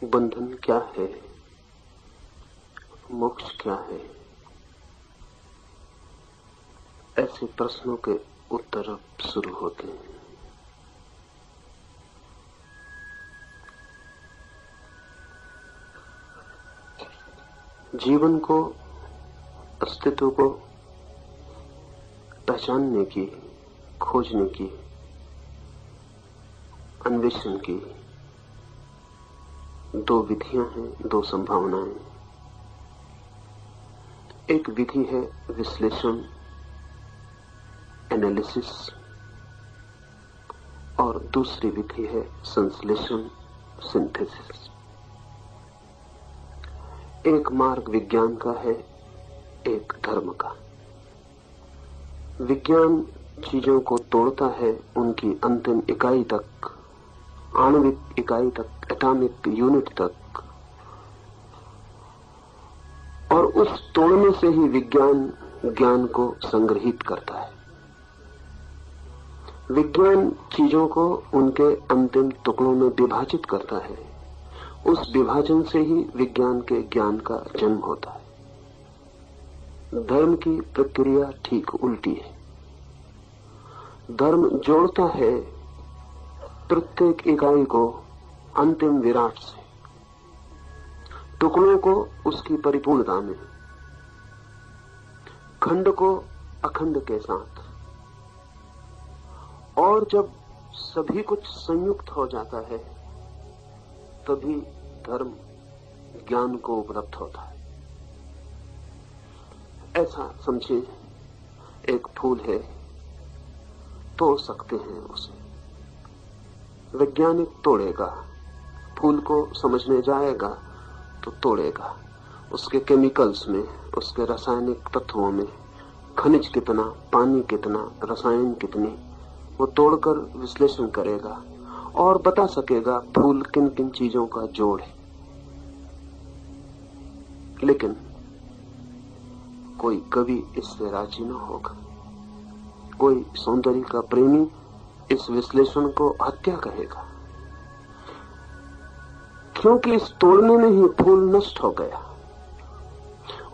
बंधन क्या है, मोक्ष क्या है, ऐसे प्रश्नों के उत्तर अब शुरू होते हैं। जीवन को, अस्तित्व को पहचानने की, खोजने की, अन्वेषण की दो विधियां हैं, दो संभावनाएं। एक विधि है विश्लेषण, एनालिसिस, और दूसरी विधि है संश्लेषण, सिंथेसिस। एक मार्ग विज्ञान का है, एक धर्म का। विज्ञान चीजों को तोड़ता है उनकी अंतिम इकाई तक, आणविक इकाई तक, एटॉमिक यूनिट तक, और उस तोड़ने से ही विज्ञान ज्ञान को संग्रहित करता है। विज्ञान चीजों को उनके अंतिम टुकड़ों में विभाजित करता है। उस विभाजन से ही विज्ञान के ज्ञान का जन्म होता है। धर्म की प्रक्रिया ठीक उल्टी है। धर्म जोड़ता है प्रत्येक इकाई को अंतिम विराट से, टुकड़ों को उसकी परिपूर्णता में, खंड को अखंड के साथ। और जब सभी कुछ संयुक्त हो जाता है तभी धर्म ज्ञान को उपलब्ध होता है। ऐसा समझे, एक फूल है, तोड़ सकते हैं उसे। वैज्ञानिक तोड़ेगा, फूल को समझने जाएगा तो तोड़ेगा। उसके केमिकल्स में, उसके रासायनिक तत्वों में खनिज कितना, पानी कितना, रसायन कितनी, वो तोड़कर विश्लेषण करेगा और बता सकेगा फूल किन किन चीजों का जोड़ है। लेकिन कोई कवि इससे राजी न होगा। कोई सौंदर्य का प्रेमी इस विश्लेषण को हत्या कहेगा, क्योंकि इस तोड़ने में ही फूल नष्ट हो गया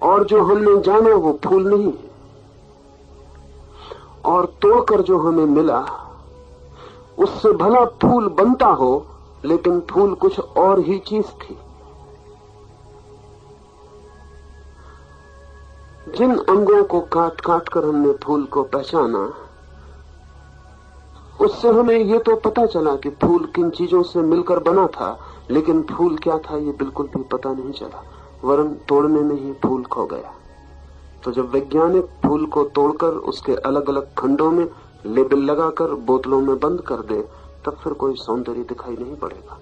और जो हमने जाना वो फूल नहीं है। और तोड़कर जो हमें मिला उससे भला फूल बनता हो, लेकिन फूल कुछ और ही चीज थी। जिन अंगों को काट काट कर हमने फूल को पहचाना, उससे हमें ये तो पता चला कि फूल किन चीजों से मिलकर बना था, लेकिन फूल क्या था ये बिल्कुल भी पता नहीं चला, वरन तोड़ने में ही फूल खो गया। तो जब वैज्ञानिक फूल को तोड़कर उसके अलग अलग खंडों में लेबल लगाकर बोतलों में बंद कर दे, तब फिर कोई सौंदर्य दिखाई नहीं पड़ेगा।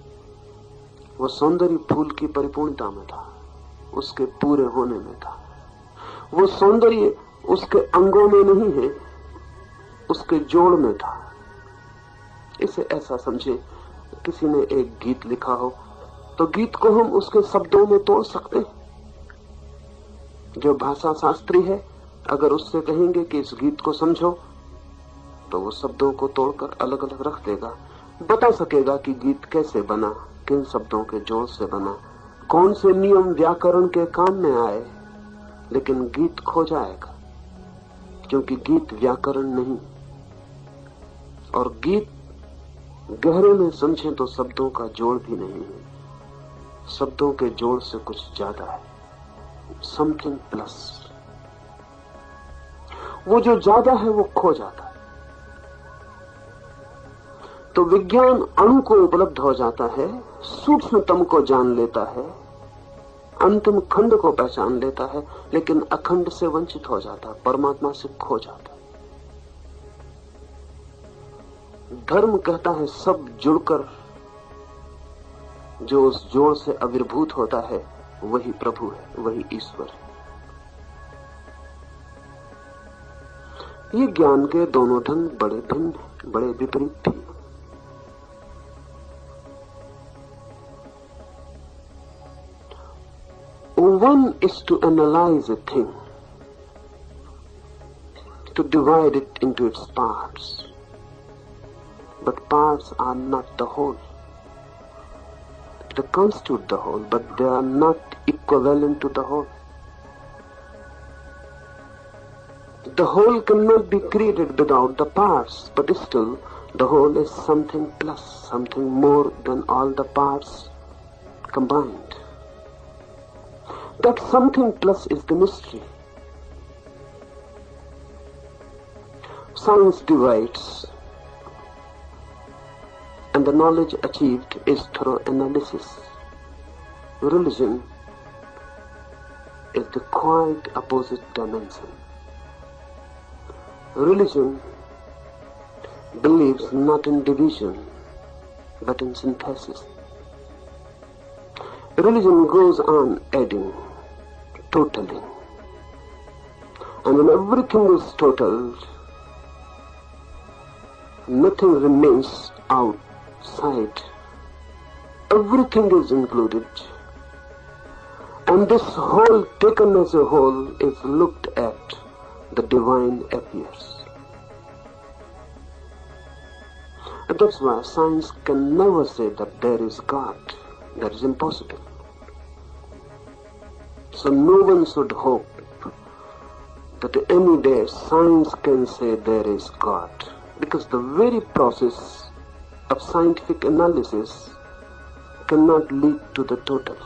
वो सौंदर्य फूल की परिपूर्णता में था, उसके पूरे होने में था। वो सौंदर्य उसके अंगों में नहीं है, उसके जोड़ में था। इसे ऐसा समझे, किसी ने एक गीत लिखा हो तो गीत को हम उसके शब्दों में तोड़ सकते हैं। जो भाषा शास्त्री है, अगर उससे कहेंगे कि इस गीत को समझो, तो वो शब्दों को तोड़कर अलग अलग रख देगा, बता सकेगा कि गीत कैसे बना, किन शब्दों के जोड़ से बना, कौन से नियम व्याकरण के काम में आए। लेकिन गीत खो जाएगा, क्योंकि गीत व्याकरण नहीं। और गीत गहरे में समझें तो शब्दों का जोड़ भी नहीं है, शब्दों के जोड़ से कुछ ज्यादा है, समथिंग प्लस। वो जो ज्यादा है वो खो जाता है। तो विज्ञान अणु को उपलब्ध हो जाता है, सूक्ष्मतम को जान लेता है, अंतिम खंड को पहचान लेता है, लेकिन अखंड से वंचित हो जाता है, परमात्मा से खो जाता है। धर्म कहता है सब जुड़कर जो उस जोड़ से आविर्भूत होता है वही प्रभु है, वही ईश्वर है। ये ज्ञान के दोनों ढंग बड़े भिन्न, बड़े विपरीत थे। One is to analyze a thing, to divide it into its parts. But parts are not the whole. They constitute the whole, but they are not equivalent to the whole. The whole cannot be created without the parts, but still the whole is something plus, something more than all the parts combined. That something plus is the mystery. Science divides, and the knowledge achieved is through analysis. Religion is the quite opposite dimension. Religion believes not in division, but in synthesis. Religion goes on adding, totaling. And when everything is totaled, nothing remains outside. Everything is included. And this whole, taken as a whole, is looked at. The divine appears. And that's why science can never say that there is God. That is impossible. So no one should hope that any day science can say there is God. Because the very process of scientific analysis cannot lead to the total.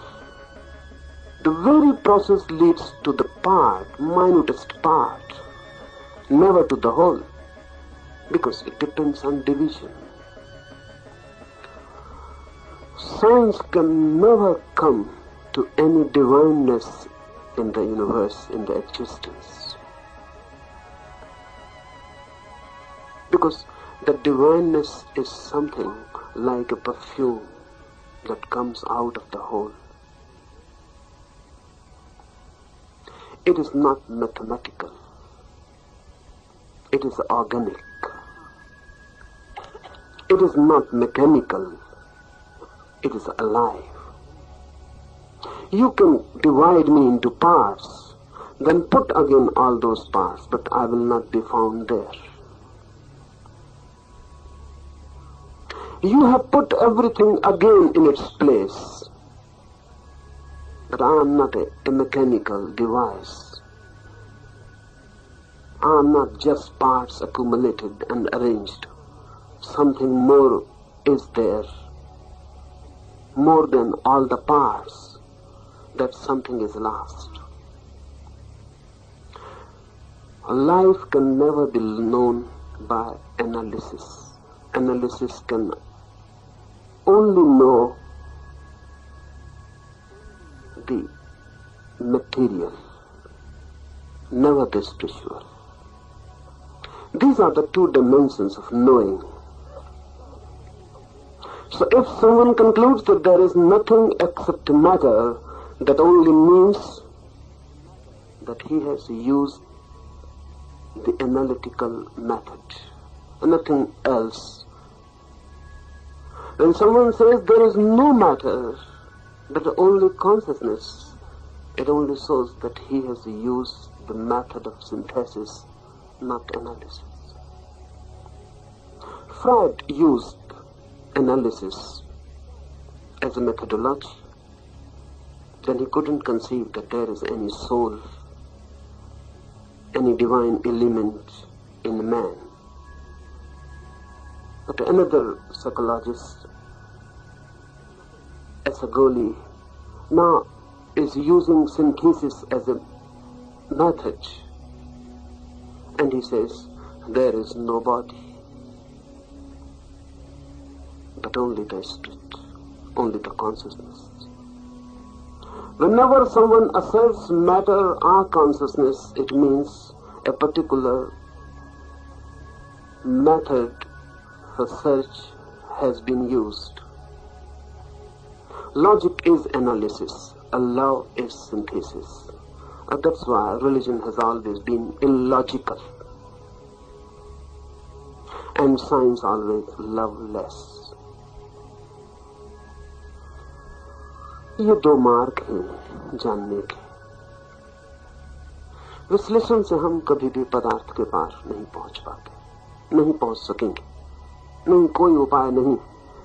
The very process leads to the part, minutest part, never to the whole, because it depends on division. Science can never come to any divineness in the universe, in the existence. Because the divineness is something like a perfume that comes out of the whole. It is not mathematical. It is organic. It is not mechanical. It is alive. You can divide me into parts, then put again all those parts, but I will not be found there. You have put everything again in its place. But I am not a mechanical device. I am not just parts accumulated and arranged. Something more is there. More than all the parts. That something is lost. Life can never be known by analysis. Analysis can only know the material, never the spiritual. These are the two dimensions of knowing. So if someone concludes that there is nothing except matter, that only means that he has used the analytical method, and nothing else. When someone says there is no matter, but only consciousness, it only shows that he has used the method of synthesis, not analysis. Freud used analysis as a methodology. Then he couldn't conceive that there is any soul, any divine element in man. But another psychologist, Esagoli, now is using synthesis as a method, and he says there is no body, but only the spirit, only the consciousness. Whenever someone asserts matter or consciousness, it means a particular method for search has been used. Logic is analysis, law is synthesis. And that's why religion has always been illogical. And science always loveless. ये दो मार्ग हैं जानने के. विश्लेषण से हम कभी भी पदार्थ के पार नहीं पहुंच पाते, नहीं पहुंच सकेंगे, नहीं कोई उपाय नहीं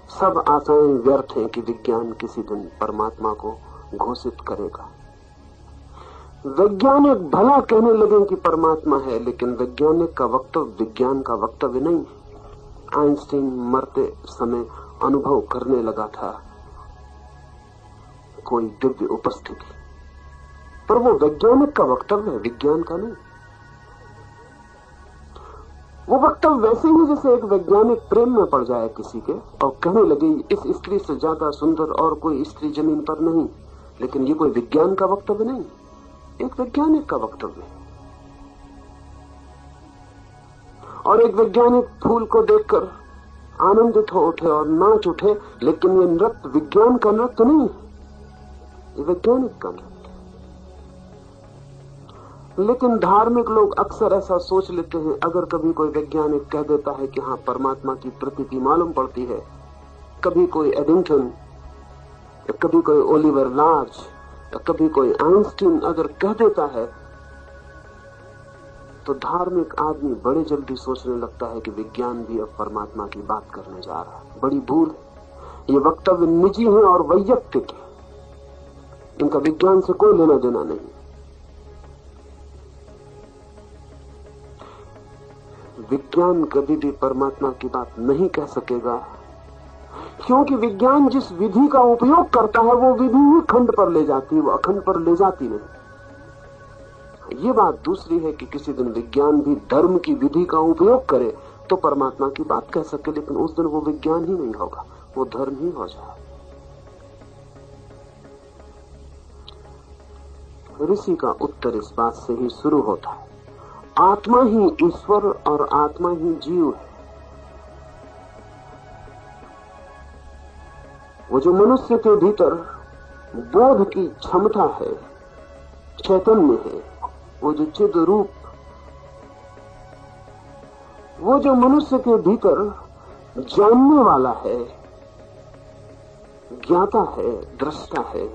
सब आशाएं व्यर्थ हैं कि विज्ञान किसी दिन परमात्मा को घोषित करेगा। वैज्ञानिक भला कहने लगे कि परमात्मा है, लेकिन वैज्ञानिक का वक्तव्य विज्ञान का वक्तव्य नहीं। आइंस्टीन मरते समय अनुभव करने लगा था कोई दिव्य उपस्थिति, पर वो वैज्ञानिक का वक्तव्य है, विज्ञान का नहीं। वो वक्तव्य वैसे ही जैसे एक वैज्ञानिक प्रेम में पड़ जाए किसी के और कहने लगे इस स्त्री से ज्यादा सुंदर और कोई स्त्री जमीन पर नहीं, लेकिन ये कोई विज्ञान का वक्तव्य नहीं, एक वैज्ञानिक का वक्तव्य है। और एक वैज्ञानिक फूल को देखकर आनंदित हो उठे और नाच उठे, लेकिन ये नृत्य विज्ञान का नृत्य नहीं, ये वैज्ञानिक का नृत्य। लेकिन धार्मिक लोग अक्सर ऐसा सोच लेते हैं, अगर कभी कोई वैज्ञानिक कह देता है कि हाँ परमात्मा की प्रतीति मालूम पड़ती है, कभी कोई एडिंगटन, कभी कोई ओलिवर लार्ज, कभी कोई आइंस्टीन अगर कह देता है, तो धार्मिक आदमी बड़े जल्दी सोचने लगता है कि विज्ञान भी अब परमात्मा की बात करने जा रहा है। बड़ी भूल। ये वक्तव्य निजी है और वैयक्तिक है, इनका विज्ञान से कोई लेना देना नहीं। विज्ञान कभी भी परमात्मा की बात नहीं कह सकेगा, क्योंकि विज्ञान जिस विधि का उपयोग करता है वो विधि ही खंड पर ले जाती है, वो अखंड पर ले जाती नहीं। ये बात दूसरी है कि किसी दिन विज्ञान भी धर्म की विधि का उपयोग करे तो परमात्मा की बात कह सके, लेकिन उस दिन वो विज्ञान ही नहीं होगा, वो धर्म ही हो जाए। ऋषि का उत्तर इस बात से ही शुरू होता है, आत्मा ही ईश्वर और आत्मा ही जीव है। वो जो मनुष्य के भीतर बोध की क्षमता है, चैतन्य है, वो जो चिद रूप, वो जो मनुष्य के भीतर जानने वाला है, ज्ञाता है, दृष्टा है,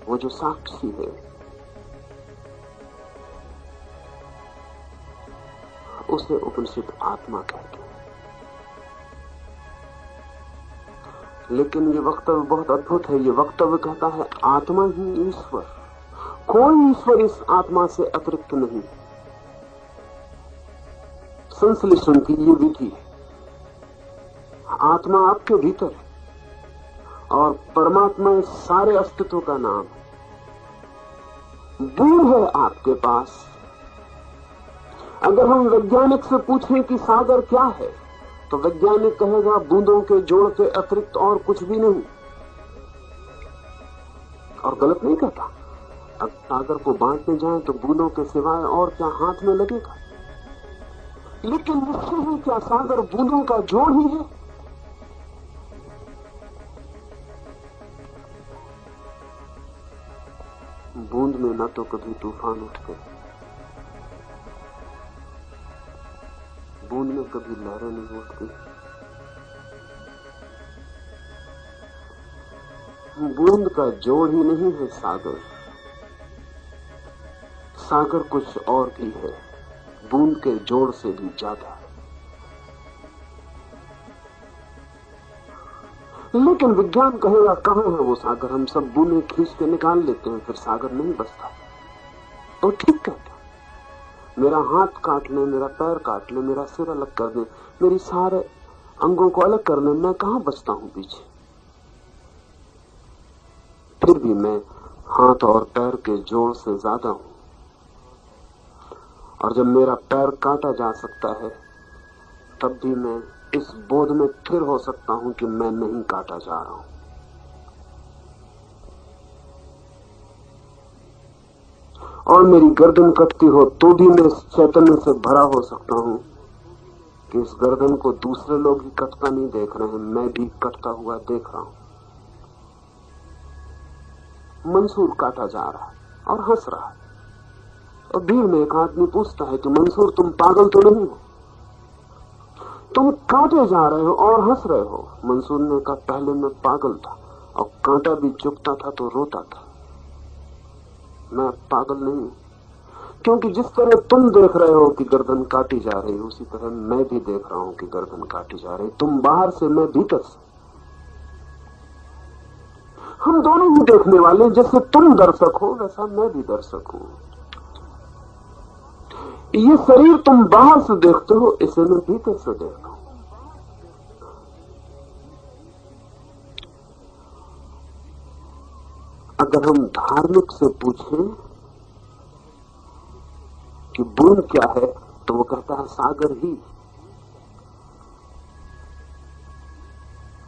वो जो साक्षी है, उसे उपनिषद आत्मा कहते हैं। लेकिन ये वक्तव्य बहुत अद्भुत है। ये वक्तव्य कहता है आत्मा ही ईश्वर, कोई ईश्वर इस आत्मा से अतिरिक्त नहीं। संश्लेषण की ये विधि है। आत्मा आपके भीतर है और परमात्मा इस सारे अस्तित्व का नाम है। बूंद है आपके पास। अगर हम वैज्ञानिक से पूछें कि सागर क्या है, तो वैज्ञानिक कहेगा बूंदों के जोड़ के अतिरिक्त और कुछ भी नहीं, और गलत नहीं कहता। अब सागर को बांटने जाएं तो बूंदों के सिवाय और क्या हाथ में लगेगा, लेकिन निश्चय ही क्या सागर बूंदों का जोड़ ही है? बूंद में न तो कभी तूफान उठते, बूंद में कभी लहरें नहीं उठती, बूंद का जोड़ ही नहीं है सागर। सागर कुछ और भी है, बूंद के जोड़ से भी ज्यादा। लेकिन विज्ञान कहेगा कहां है वो सागर? हम सब बूंदें खींच के निकाल लेते हैं, फिर सागर नहीं बचता। तो ठीक कहता, मेरा हाथ काट ले, मेरा पैर काट ले, मेरा सिर अलग कर दे, मेरी सारे अंगों को अलग कर ले, मैं कहां बचता हूं पीछे? फिर भी मैं हाथ और पैर के जोड़ से ज्यादा हूं। और जब मेरा पैर काटा जा सकता है, तब भी मैं इस बोध में स्थिर हो सकता हूं कि मैं नहीं काटा जा रहा हूं। और मेरी गर्दन कटती हो तो भी मैं इस चैतन्य से भरा हो सकता हूं कि इस गर्दन को दूसरे लोग ही कटता नहीं देख रहे हैं, मैं भी कटता हुआ देख रहा हूं। मंसूर काटा जा रहा है और हंस रहा है, और भीड़ में एक आदमी पूछता है कि मंसूर तुम पागल तो नहीं हो, तुम काटे जा रहे हो और हंस रहे हो? मंसूर ने कहा पहले मैं पागल था और कांटा भी चुभता था तो रोता था, मैं पागल नहीं हूं। क्योंकि जिस तरह तुम देख रहे हो कि गर्दन काटी जा रही, उसी तरह मैं भी देख रहा हूं कि गर्दन काटी जा रही। तुम बाहर से, मैं भीतर से। हम दोनों ही देखने वाले, जैसे तुम दर्शक हो वैसा मैं भी दर्शक हूं। ये शरीर तुम बाहर से देखते हो, इसे मैं भीतर से देखता हूं। अगर हम धार्मिक से पूछें कि बूंद क्या है, तो वो कहता है सागर ही।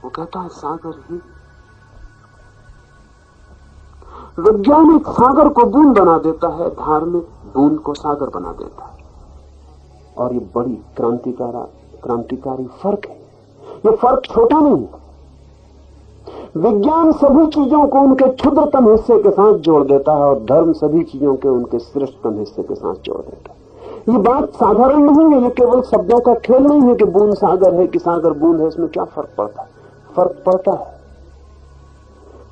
वो कहता है सागर ही। वैज्ञानिक सागर को बूंद बना देता है, धार्मिक बूंद को सागर बना देता है। और ये बड़ी क्रांतिकारी फर्क है। ये फर्क छोटा नहीं। विज्ञान सभी चीजों को उनके क्षुद्रतम हिस्से के साथ जोड़ देता है और धर्म सभी चीजों के उनके श्रेष्ठतम हिस्से के साथ जोड़ देता है। ये बात साधारण नहीं है, ये केवल शब्दों का खेल नहीं है कि बूंद सागर है कि सागर बूंद है। इसमें क्या फर्क पड़ता है? फर्क पड़ता है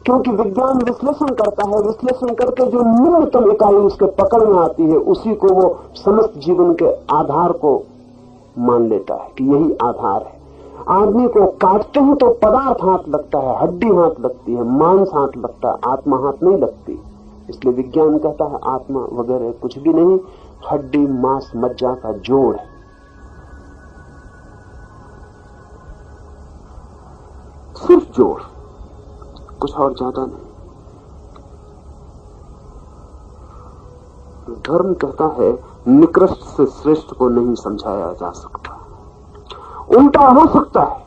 क्योंकि विज्ञान विश्लेषण करता है, विश्लेषण करके जो न्यूनतम इकाई उसके पकड़ में आती है, उसी को वो समस्त जीवन के आधार को मान लेता है कि यही आधार है। आदमी को काटते हैं तो पदार्थ हाथ लगता है, हड्डी हाथ लगती है, मांस हाथ लगता है, आत्मा हाथ नहीं लगती। इसलिए विज्ञान कहता है आत्मा वगैरह कुछ भी नहीं, हड्डी मांस मज्जा का जोड़ है। सिर्फ जोड़, कुछ और ज्यादा नहीं। धर्म कहता है निकृष्ट से श्रेष्ठ को नहीं समझाया जा सकता। उल्टा हो सकता है,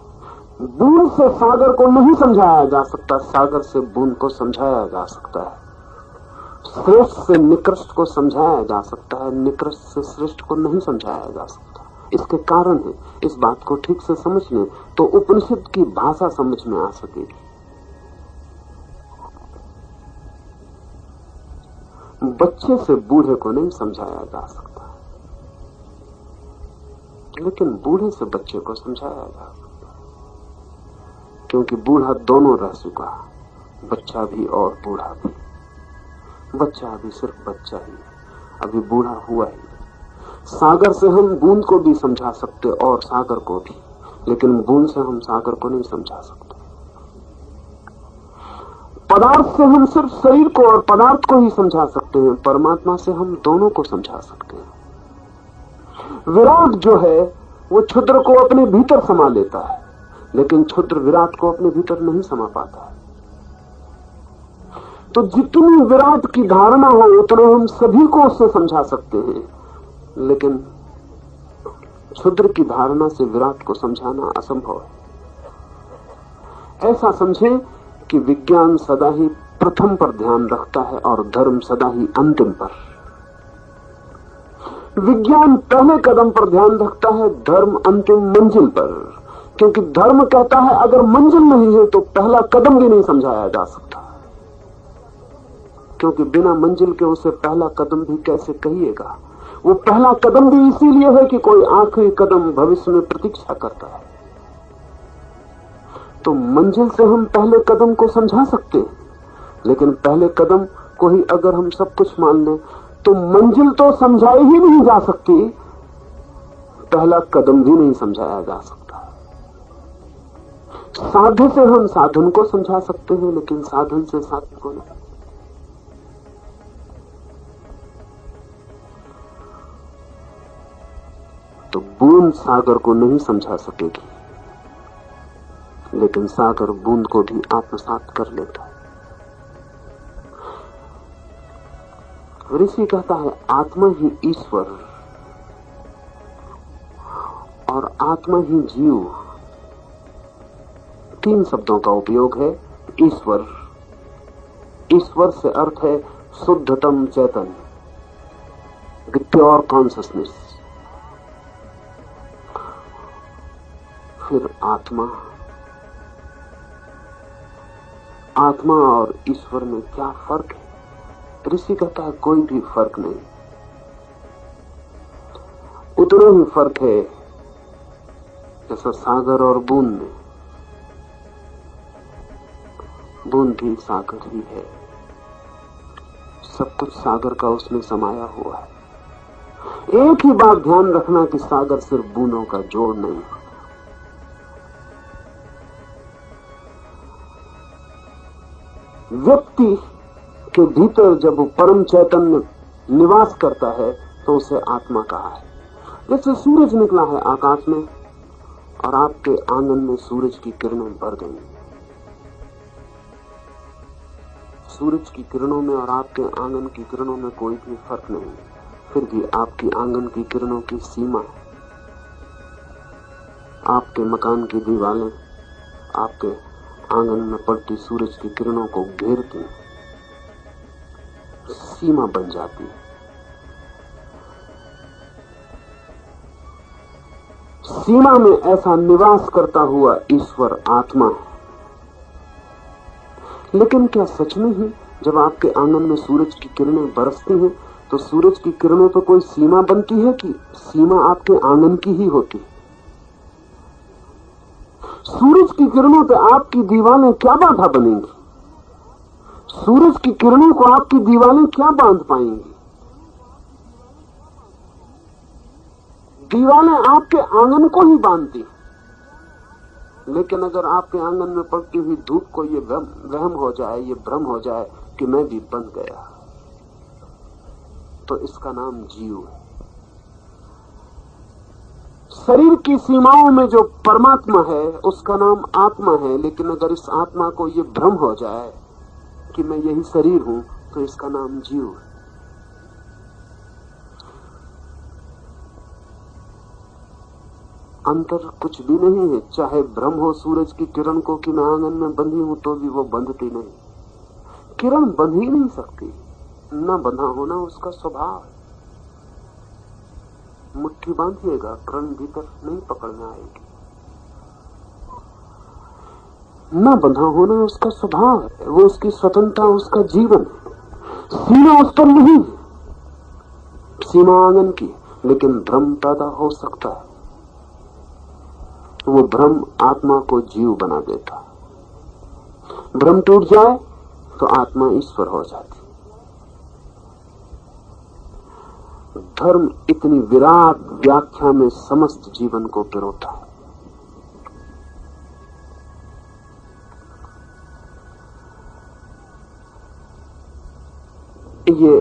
बूंद से सागर को नहीं समझाया जा सकता, सागर से बूंद को समझाया जा सकता है। श्रेष्ठ से निकृष्ट को समझाया जा सकता है, निकृष्ट से श्रेष्ठ को नहीं समझाया जा सकता। इसके कारण है, इस बात को ठीक से समझ लें तो उपनिषद की भाषा समझ में आ सकेगी। बच्चे से बूढ़े को नहीं समझाया जा सकता, लेकिन बूढ़े से बच्चे को समझाया जा सकता, क्योंकि बूढ़ा दोनों रह चुका, बच्चा भी और बूढ़ा भी। बच्चा अभी सिर्फ बच्चा ही, अभी बूढ़ा हुआ ही। सागर से हम बूंद को भी समझा सकते और सागर को भी, लेकिन बूंद से हम सागर को नहीं समझा सकते। पदार्थ से हम सिर्फ शरीर को और पदार्थ को ही समझा सकते हैं, परमात्मा से हम दोनों को समझा सकते हैं। विराट जो है वो क्षुद्र को अपने भीतर समा लेता है, लेकिन क्षुद्र विराट को अपने भीतर नहीं समा पाता है। तो जितनी विराट की धारणा हो उतना हम सभी को उससे समझा सकते हैं, लेकिन क्षुद्र की धारणा से विराट को समझाना असंभव है। ऐसा समझें कि विज्ञान सदा ही प्रथम पर ध्यान रखता है और धर्म सदा ही अंतिम पर। विज्ञान पहले कदम पर ध्यान रखता है, धर्म अंतिम मंजिल पर, क्योंकि धर्म कहता है अगर मंजिल नहीं है तो पहला कदम भी नहीं समझाया जा सकता, क्योंकि बिना मंजिल के उसे पहला कदम भी कैसे कहिएगा। वो पहला कदम भी इसीलिए है कि कोई आखिरी कदम भविष्य में प्रतीक्षा करता है। तो मंजिल से हम पहले कदम को समझा सकते हैं, लेकिन पहले कदम को ही अगर हम सब कुछ मान लें तो मंजिल तो समझाई ही नहीं जा सकती, पहला कदम भी नहीं समझाया जा सकता। साध्य से हम साधन को समझा सकते हैं, लेकिन साधन से साधन को नहीं। तो बूंद सागर को नहीं समझा सकेगी, लेकिन सागर बूंद को भी आत्मसात कर लेता है। ऋषि कहता है आत्मा ही ईश्वर और आत्मा ही जीव, तीन शब्दों का उपयोग है। ईश्वर, ईश्वर से अर्थ है शुद्धतम चैतन्य, द प्योर कॉन्शियसनेस। फिर आत्मा, आत्मा और ईश्वर में क्या फर्क है? ऋषि कहता है कोई भी फर्क नहीं, उतना ही फर्क है जैसा सागर और बूंद में। बूंद भी सागर ही है, सब कुछ सागर का उसमें समाया हुआ है। एक ही बात ध्यान रखना कि सागर सिर्फ बूंदों का जोड़ नहीं है। व्यक्ति के भीतर जब वो परम चैतन्य निवास करता है तो उसे आत्मा कहा है। जैसे सूरज निकला है आकाश में और आपके आंगन में सूरज की किरणें भर गई। सूरज की किरणों में और आपके आंगन की किरणों में कोई भी फर्क नहीं, फिर भी आपकी आंगन की किरणों की सीमा है। आपके मकान की दीवारें आपके आंगन में पड़ती सूरज की किरणों को घेरती, सीमा बन जाती है। सीमा में ऐसा निवास करता हुआ ईश्वर आत्मा है। लेकिन क्या सच में ही जब आपके आंगन में सूरज की किरणें बरसती हैं तो सूरज की किरणों पर कोई सीमा बनती है कि सीमा आपके आंगन की ही होती है? सूरज की किरणों पर आपकी दीवारें क्या बाधा बनेंगी? सूरज की किरणों को आपकी दीवारें क्या बांध पाएंगी? दीवारें आपके आंगन को ही बांधती। लेकिन अगर आपके आंगन में पड़ती हुई धूप को ये वहम हो जाए, ये भ्रम हो जाए कि मैं भी बंध गया, तो इसका नाम जीव है। शरीर की सीमाओं में जो परमात्मा है उसका नाम आत्मा है। लेकिन अगर इस आत्मा को ये भ्रम हो जाए कि मैं यही शरीर हूं तो इसका नाम जीव है। अंतर कुछ भी नहीं है। चाहे भ्रम हो सूरज की किरण को कि मैं आंगन में बंधी हूं तो भी वो बंधती नहीं। किरण बंध ही नहीं सकती, न बंधा होना उसका स्वभाव है। मुट्ठी बांधिएगा, किरण भीतर नहीं पकड़ में आएगी। न बंधा होना उसका स्वभाव है, वो उसकी स्वतंत्रता, उसका जीवन है। सीमा उस पर नहीं, सीमा आंगन की। लेकिन भ्रम पैदा हो सकता है, वो भ्रम आत्मा को जीव बना देता। भ्रम टूट जाए तो आत्मा ईश्वर हो जाती। धर्म इतनी विराट व्याख्या में समस्त जीवन को पिरोता है। ये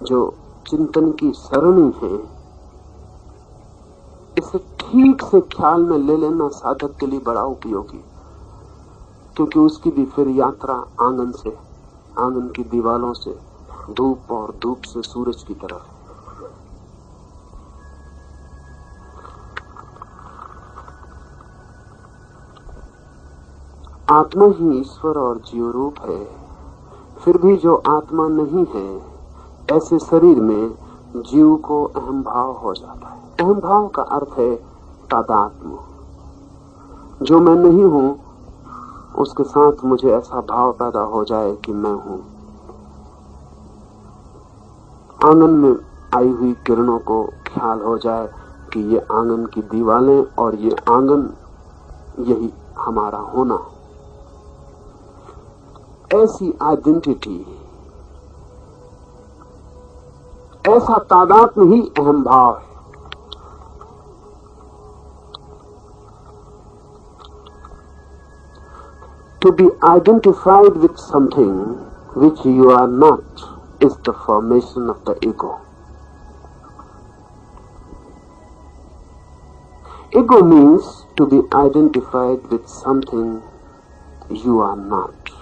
जो चिंतन की सरणी है, इसे ठीक से ख्याल में ले लेना साधक के लिए बड़ा उपयोगी, क्योंकि उसकी भी फिर यात्रा आंगन से, आंगन की दीवारों से धूप और धूप से सूरज की तरफ। आत्मा ही ईश्वर और जीव रूप है। फिर भी जो आत्मा नहीं है, ऐसे शरीर में जीव को अहम भाव हो जाता है। अहम भाव का अर्थ है तादात्म्य। जो मैं नहीं हूं उसके साथ मुझे ऐसा भाव पैदा हो जाए कि मैं हूं। आंगन में आई हुई किरणों को ख्याल हो जाए कि ये आंगन की दीवारें और ये आंगन, यही हमारा होना। ऐसी आइडेंटिटी, ऐसा तादात्म्य ही अहम भाव है। To be identified with something which you are not is the formation of the ego. Ego means to be identified with something you are not.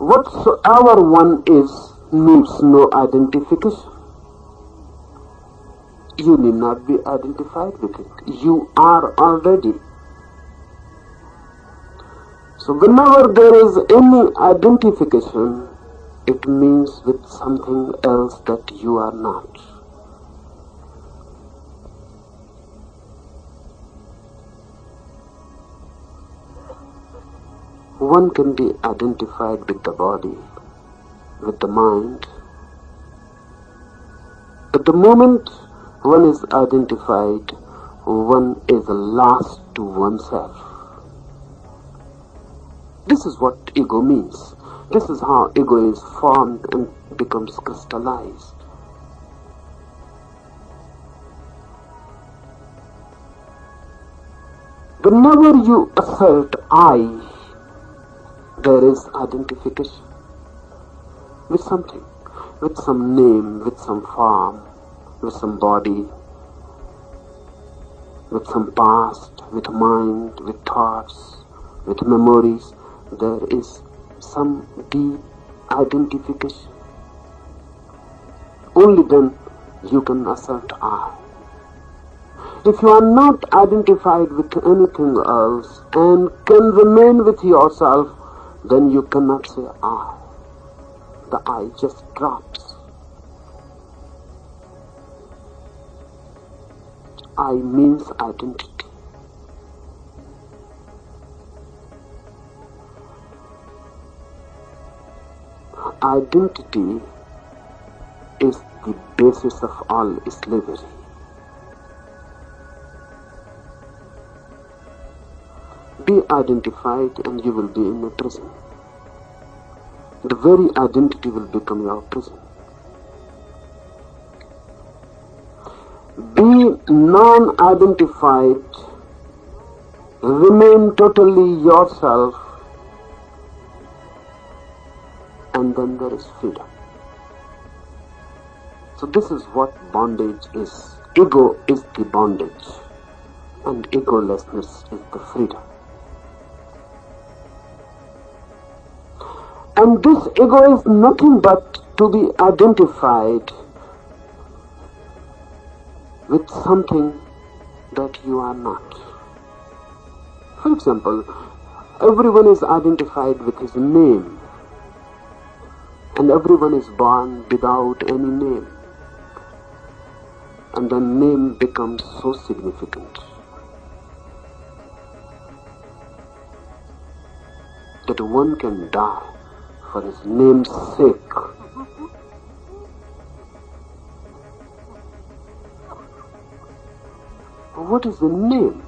Whatsoever one is needs no identification. You need not be identified with it. You are already. So whenever there is any identification, it means with something else that you are not. One can be identified with the body, with the mind, but the moment one is identified, one is lost to oneself. This is what ego means. This is how ego is formed and becomes crystallized. Whenever you assert I, there is identification with something, with some name, with some form, with some body, with some past, with mind, with thoughts, with memories. There is some deep identification. Only then you can assert I. If you are not identified with anything else and can remain with yourself, then you cannot say I. The I just drops. I means identity. Identity is the basis of all slavery. Be identified and you will be in a prison. The very identity will become your prison. Be non-identified, remain totally yourself, and then there is freedom. So this is what bondage is. Ego is the bondage, and egolessness is the freedom. And this ego is nothing but to be identified with something that you are not. For example, everyone is identified with his name, and everyone is born without any name. And the name becomes so significant that one can die for his name's sake. What is the name?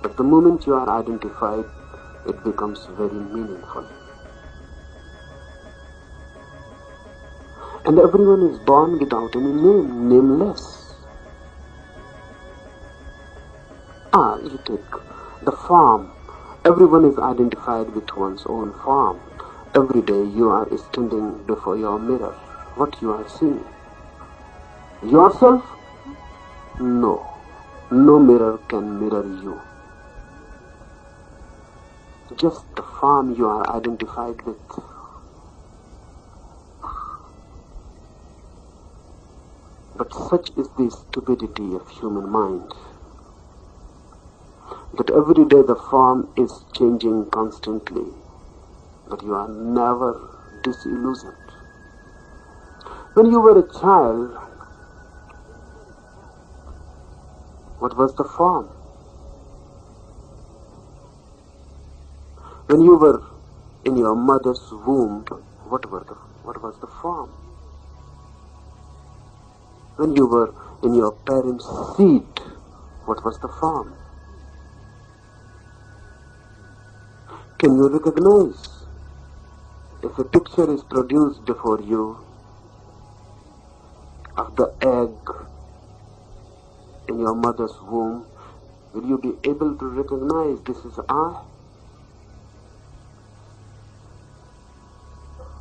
But the moment you are identified, it becomes very meaningful. And everyone is born without any name, nameless. You take the form. Everyone is identified with one's own form. Every day you are standing before your mirror. What you are seeing? Yourself? No. No mirror can mirror you. Just the form you are identified with. But such is the stupidity of human mind, that every day the form is changing constantly, but you are never disillusioned. When you were a child, what was the form? When you were in your mother's womb, what was the form? When you were in your parents' seat, what was the form? Can you recognize? If a picture is produced before you of the egg in your mother's womb, will you be able to recognize this is I?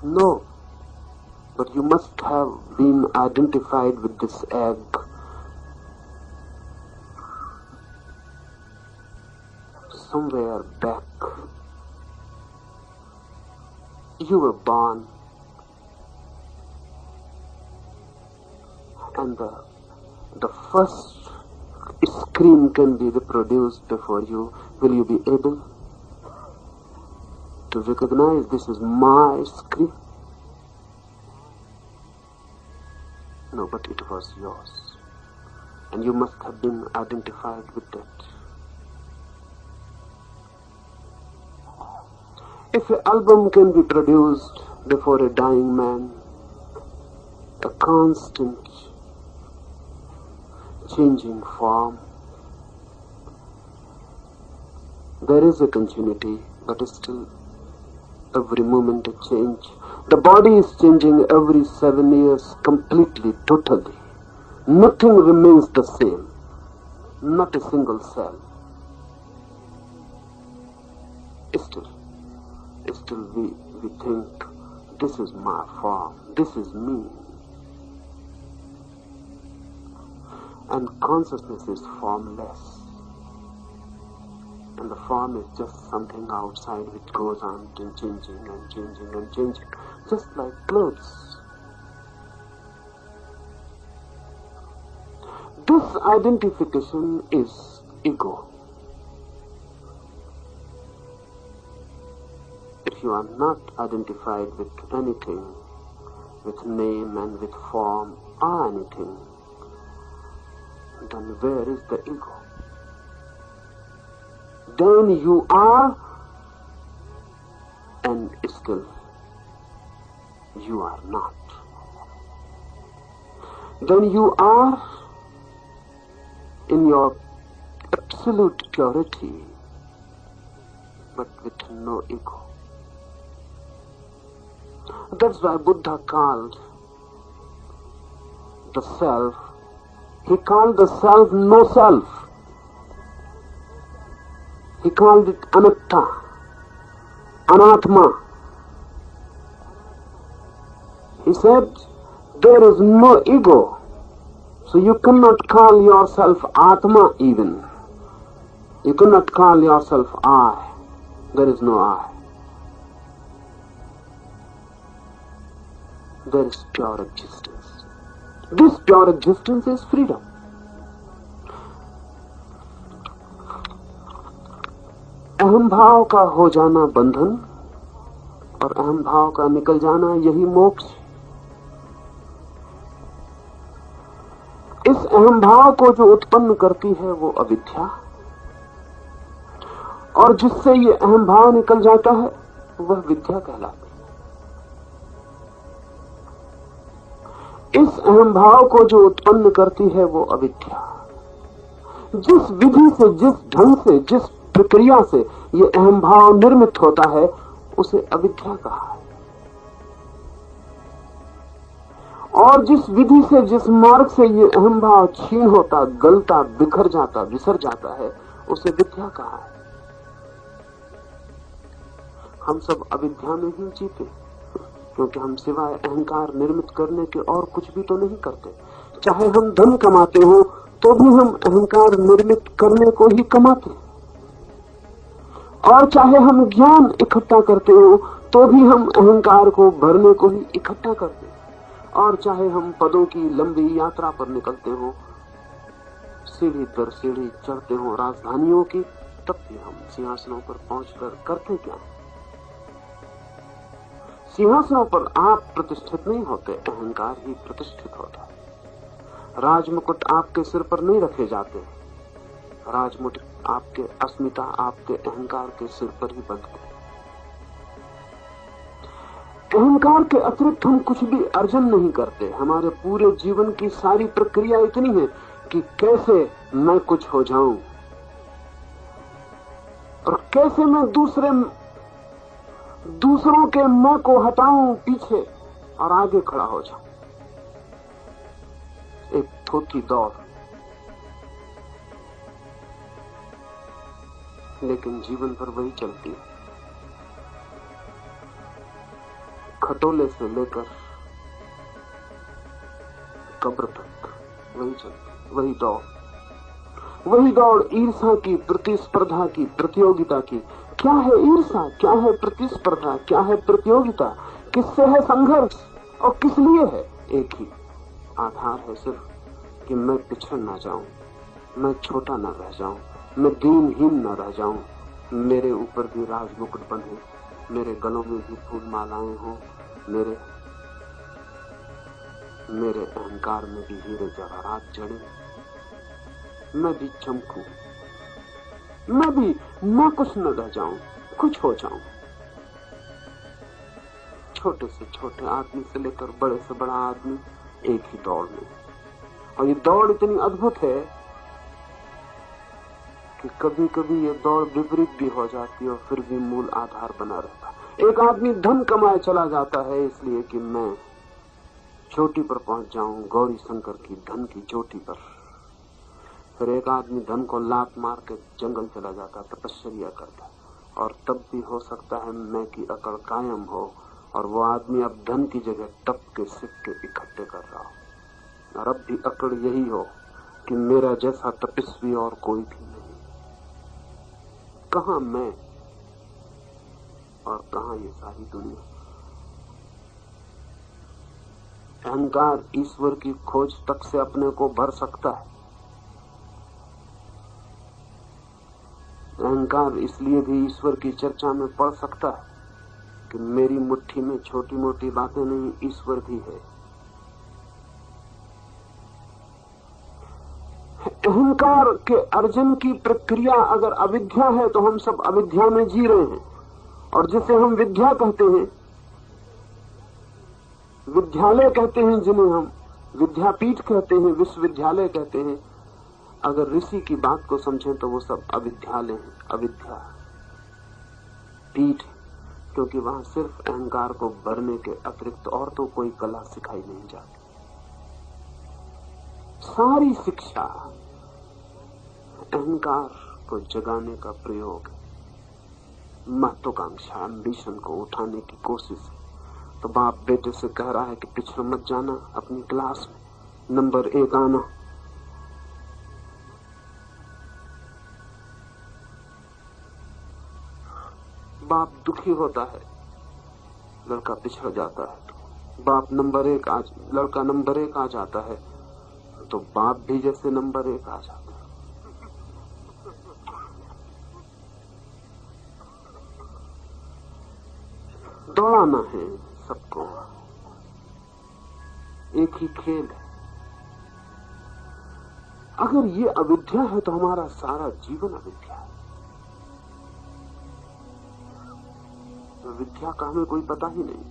No. But you must have been identified with this egg. Somewhere back. You were born, and the first scream can be reproduced before you. Will you be able to recognize this is my scream? No, but it was yours, and you must have been identified with that. If an album can be produced before a dying man, a constant changing form, there is a continuity, but still every moment a change. The body is changing every 7 years completely, totally. nothing remains the same, not a single cell. Still we think, this is my form, this is me. And consciousness is formless. And the form is just something outside which goes on changing and changing and changing, just like clothes. This identification is ego. If you are not identified with anything, with name and with form or anything, then where is the ego? Then you are, and still you are not. Then you are in your absolute purity, but with no ego. That's why Buddha called the self, he called the self no self. He called it anatta, anatma. He said, there is no ego, so you cannot call yourself atma even. You cannot call yourself I. There is no I. There is pure existence. This pure existence is freedom. अहम भाव का हो जाना बंधन और अहम भाव का निकल जाना, यही मोक्ष। इस अहम भाव को जो उत्पन्न करती है वो अविद्या, और जिससे ये अहम भाव निकल जाता है वह विद्या कहलाती है। इस अहम भाव को जो उत्पन्न करती है वो अविद्या। जिस विधि से, जिस ढंग से, जिस प्रक्रिया से ये अहम भाव निर्मित होता है उसे अविद्या कहा है। और जिस विधि से, जिस मार्ग से ये अहम भाव क्षीण होता, गलता, बिखर जाता, विसर जाता है उसे विद्या कहा है। हम सब अविद्या में ही जीते, क्योंकि हम सिवाय अहंकार निर्मित करने के और कुछ भी तो नहीं करते। चाहे हम धन कमाते हो तो भी हम अहंकार निर्मित करने को ही कमाते, और चाहे हम ज्ञान इकट्ठा करते हो तो भी हम अहंकार को भरने को ही इकट्ठा करते हैं, और चाहे हम पदों की लंबी यात्रा पर निकलते हो, सीढ़ी दर सीढ़ी चढ़ते हो राजधानियों की, तब भी हम सिंहासनों पर पहुंचकर करते क्या? सिंहासनों पर आप प्रतिष्ठित नहीं होते, अहंकार ही प्रतिष्ठित होता है। राजमुकुट आपके सिर पर नहीं रखे जाते, राजमुकुट आपके अस्मिता, आपके अहंकार के सिर पर ही बंधते। अहंकार के अतिरिक्त हम कुछ भी अर्जन नहीं करते। हमारे पूरे जीवन की सारी प्रक्रिया इतनी है कि कैसे मैं कुछ हो जाऊं और कैसे मैं दूसरों के मैं को हटाऊं पीछे और आगे खड़ा हो जाऊं। एक थोथी दौड़, लेकिन जीवन पर वही चलती है। खटोले से लेकर कब्र तक वही चलती, वही दौड़ ईर्ष्या की, प्रतिस्पर्धा की, प्रतियोगिता की। क्या है ईर्ष्या, क्या है प्रतिस्पर्धा, क्या है प्रतियोगिता, किससे है संघर्ष और किस लिए है? एक ही आधार है, सिर्फ कि मैं पिछड़ ना जाऊं, मैं छोटा न रह जाऊं, मैं दीनहीन न रह जाऊं, मेरे ऊपर भी राजमुकुट बंधे, मेरे गलों में भी फूल मालाएं हों, मेरे अहंकार में भी हीरे जवाहरात जड़े, मैं भी चमकूं, मैं कुछ न रह जाऊं, कुछ हो जाऊं। छोटे से छोटे आदमी से लेकर बड़े से बड़ा आदमी एक ही दौड़ में, और ये दौड़ इतनी अद्भुत है कि कभी कभी ये दौड़ विपरीत भी हो जाती है और फिर भी मूल आधार बना रहता है। एक आदमी धन कमाए चला जाता है इसलिए कि मैं चोटी पर पहुंच जाऊं, गौरी शंकर की धन की चोटी पर। फिर एक आदमी धन को लात मार के जंगल चला जाता, तपस्या करता, और तब भी हो सकता है मैं की अकड़ कायम हो और वो आदमी अब धन की जगह टप के सिक्के इकट्ठे कर रहा हो। और अब भी अकड़ यही हो कि मेरा जैसा तपस्वी और कोई भी नहीं। कहां मैं और कहां ये सारी दुनिया। अहंकार ईश्वर की खोज तक से अपने को भर सकता है। अहंकार इसलिए भी ईश्वर की चर्चा में पड़ सकता है कि मेरी मुट्ठी में छोटी मोटी बातें नहीं, ईश्वर भी है। अहंकार के अर्जन की प्रक्रिया अगर अविद्या है तो हम सब अविद्या में जी रहे हैं। और जिसे हम विद्या कहते हैं, विद्यालय कहते हैं, जिन्हें हम विद्यापीठ कहते हैं, विश्वविद्यालय कहते हैं, अगर ऋषि की बात को समझें तो वो सब अविद्यालय हैं, अविद्या पीठ, क्योंकि वहां सिर्फ अहंकार को भरने के अतिरिक्त और तो कोई कला सिखाई नहीं जाती। सारी शिक्षा अहंकार को जगाने का प्रयोग है, महत्वाकांक्षा, एम्बिशन को उठाने की कोशिश है। तो बाप बेटे से कह रहा है कि पिछड़ मत जाना, अपनी क्लास में नंबर 1 आना। बाप दुखी होता है, लड़का पिछड़ जाता है, तो बाप नंबर 1 लड़का नंबर 1 आ जाता है, तो बाप भी जैसे नंबर 1 आ जाता है। दौड़ाना है सबको, एक ही खेल है। अगर ये अविद्या है तो हमारा सारा जीवन अविद्या है। विद्या का हमें कोई पता ही नहीं,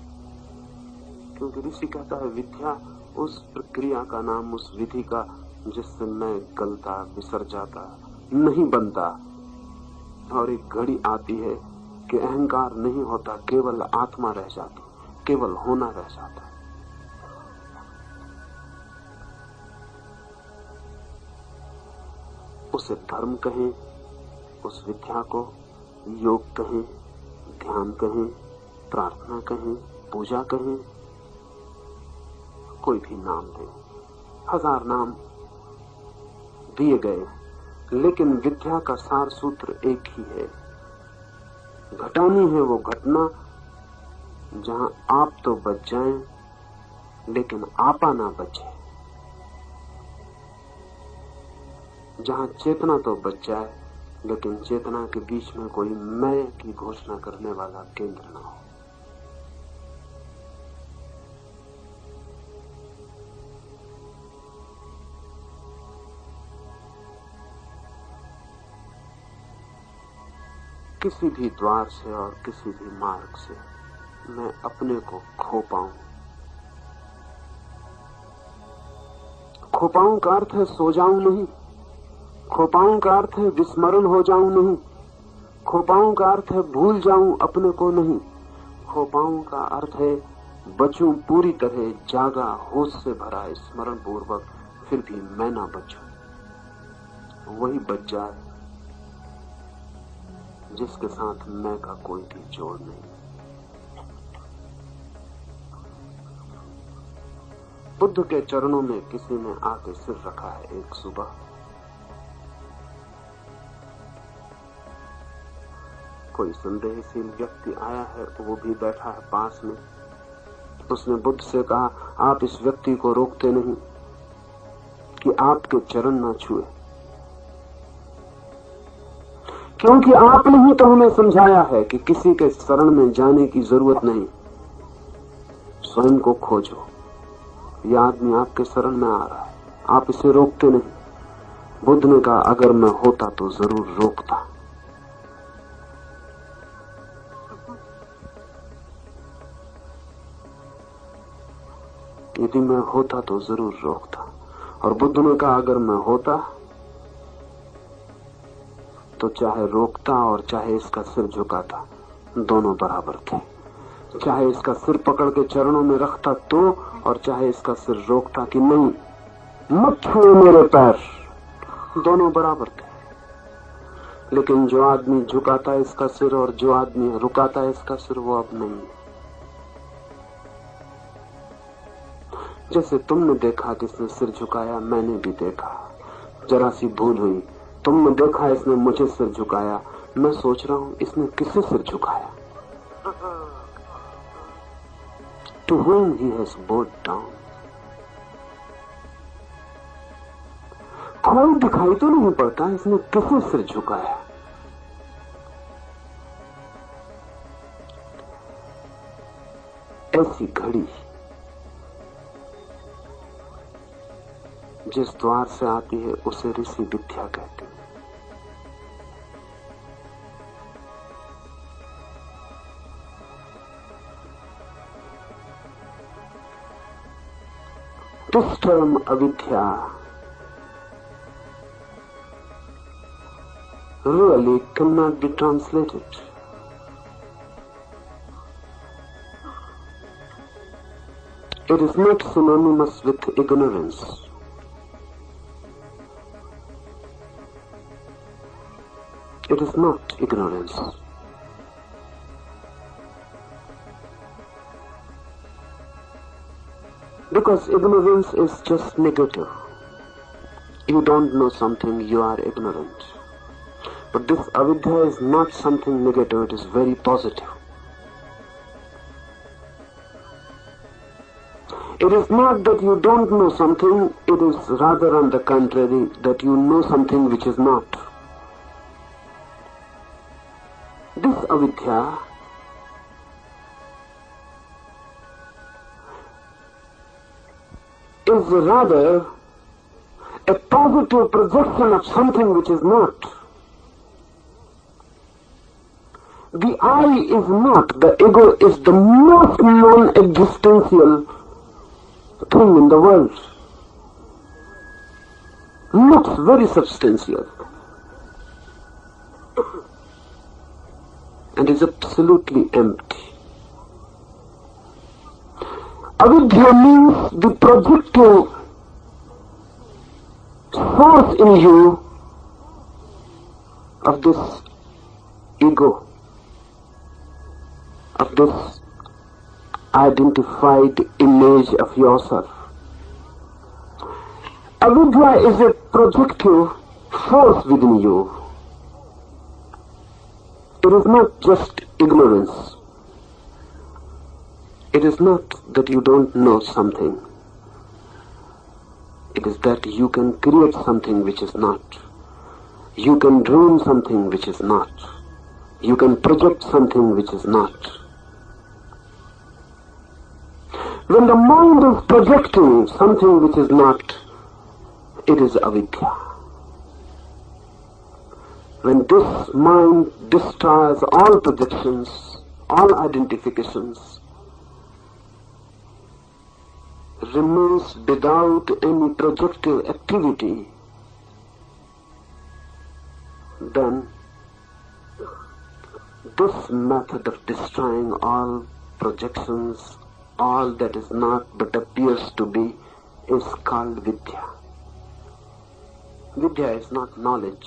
क्योंकि ऋषि कहता है विद्या उस प्रक्रिया का नाम, उस विधि का जिससे मैं गलता, बिसर जाता, नहीं बनता। और एक घड़ी आती है कि अहंकार नहीं होता, केवल आत्मा रह जाती, केवल होना रह जाता है। उसे धर्म कहें, उस विद्या को योग कहें, ध्यान कहें, प्रार्थना कहें, पूजा कहें, कोई भी नाम दे, 1000 नाम दिए गए, लेकिन विद्या का सार सूत्र एक ही है। घटानी है वो घटना जहां आप तो बच जाएं, लेकिन आपा ना बचे, जहां चेतना तो बच जाए, लेकिन चेतना के बीच में कोई मैं की घोषणा करने वाला केंद्र ना हो। किसी भी द्वार से और किसी भी मार्ग से मैं अपने को खो पाऊं। खो पाऊं का अर्थ है सो जाऊं नहीं, खो पाऊं का अर्थ है विस्मरण हो जाऊं नहीं, खो पाऊं का अर्थ है भूल जाऊं अपने को नहीं, खो पाऊं का अर्थ है बचूं पूरी तरह जागा, होश से भरा, स्मरण पूर्वक, फिर भी मैं ना बचूं। वही बच जाए जिसके साथ मैं का कोई भी जोड़ नहीं। बुद्ध के चरणों में किसी ने आके सिर रखा है एक सुबह। कोई संदेहशील व्यक्ति आया है, वो भी बैठा है पास में। उसने बुद्ध से कहा, आप इस व्यक्ति को रोकते नहीं कि आपके चरण ना छुए, क्योंकि आपने ही तो हमें समझाया है कि किसी के शरण में जाने की जरूरत नहीं, स्वयं को खोजो। यह आदमी आपके शरण में आ रहा है, आप इसे रोकते नहीं। बुद्ध ने कहा, अगर मैं होता तो जरूर रोकता। यदि मैं होता तो जरूर रोकता। और बुद्ध ने कहा, अगर मैं होता तो चाहे रोकता और चाहे इसका सिर झुकाता, दोनों बराबर थे। चाहे इसका सिर पकड़ के चरणों में रखता तो, और चाहे इसका सिर रोकता कि नहीं मत छुओ मेरे पैर, दोनों बराबर थे। लेकिन जो आदमी झुकाता है इसका सिर और जो आदमी रुकाता है इसका सिर, वो अब नहीं है। जैसे तुमने देखा कि इसने सिर झुकाया, मैंने भी देखा, जरा सी भूल हुई। तुमने देखा इसने मुझे सिर झुकाया, मैं सोच रहा हूं इसने किसे सिर झुकाया। To whom he has bowed down. कोई दिखाई तो नहीं पड़ता इसने किसे सिर झुकाया। ऐसी घड़ी जिस द्वार से आती है उसे ऋषि विद्या कहते हैं। This term avidya really cannot be translated. It is not synonymous with ignorance. It is not ignorance. Because ignorance is just negative. You don't know something, you are ignorant. But this avidya is not something negative, it is very positive. It is not that you don't know something, it is rather on the contrary, that you know something which is not. This avidya is rather a positive projection of something which is not. The I is not, the ego is the most non-existential thing in the world. Looks very substantial and is absolutely empty. Avidya means the projective force in you of this ego, of this identified image of yourself. Avidya is a projective force within you. It is not just ignorance. It is not that you don't know something. It is that you can create something which is not. You can dream something which is not. You can project something which is not. When the mind is projecting something which is not, it is avidya. When this mind destroys all projections, all identifications, remains without any projective activity, then this method of destroying all projections, all that is not but appears to be, is called vidya. Vidya is not knowledge.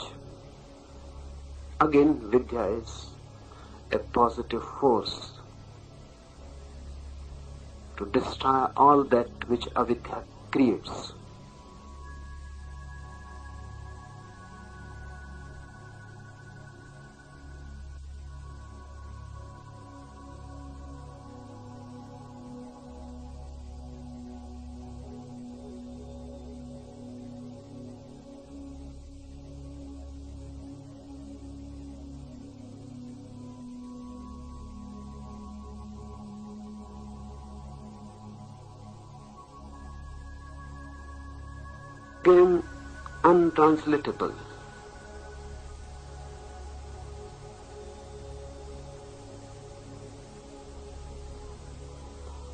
Again, vidya is a positive force to destroy all that which avidya creates. Again, untranslatable.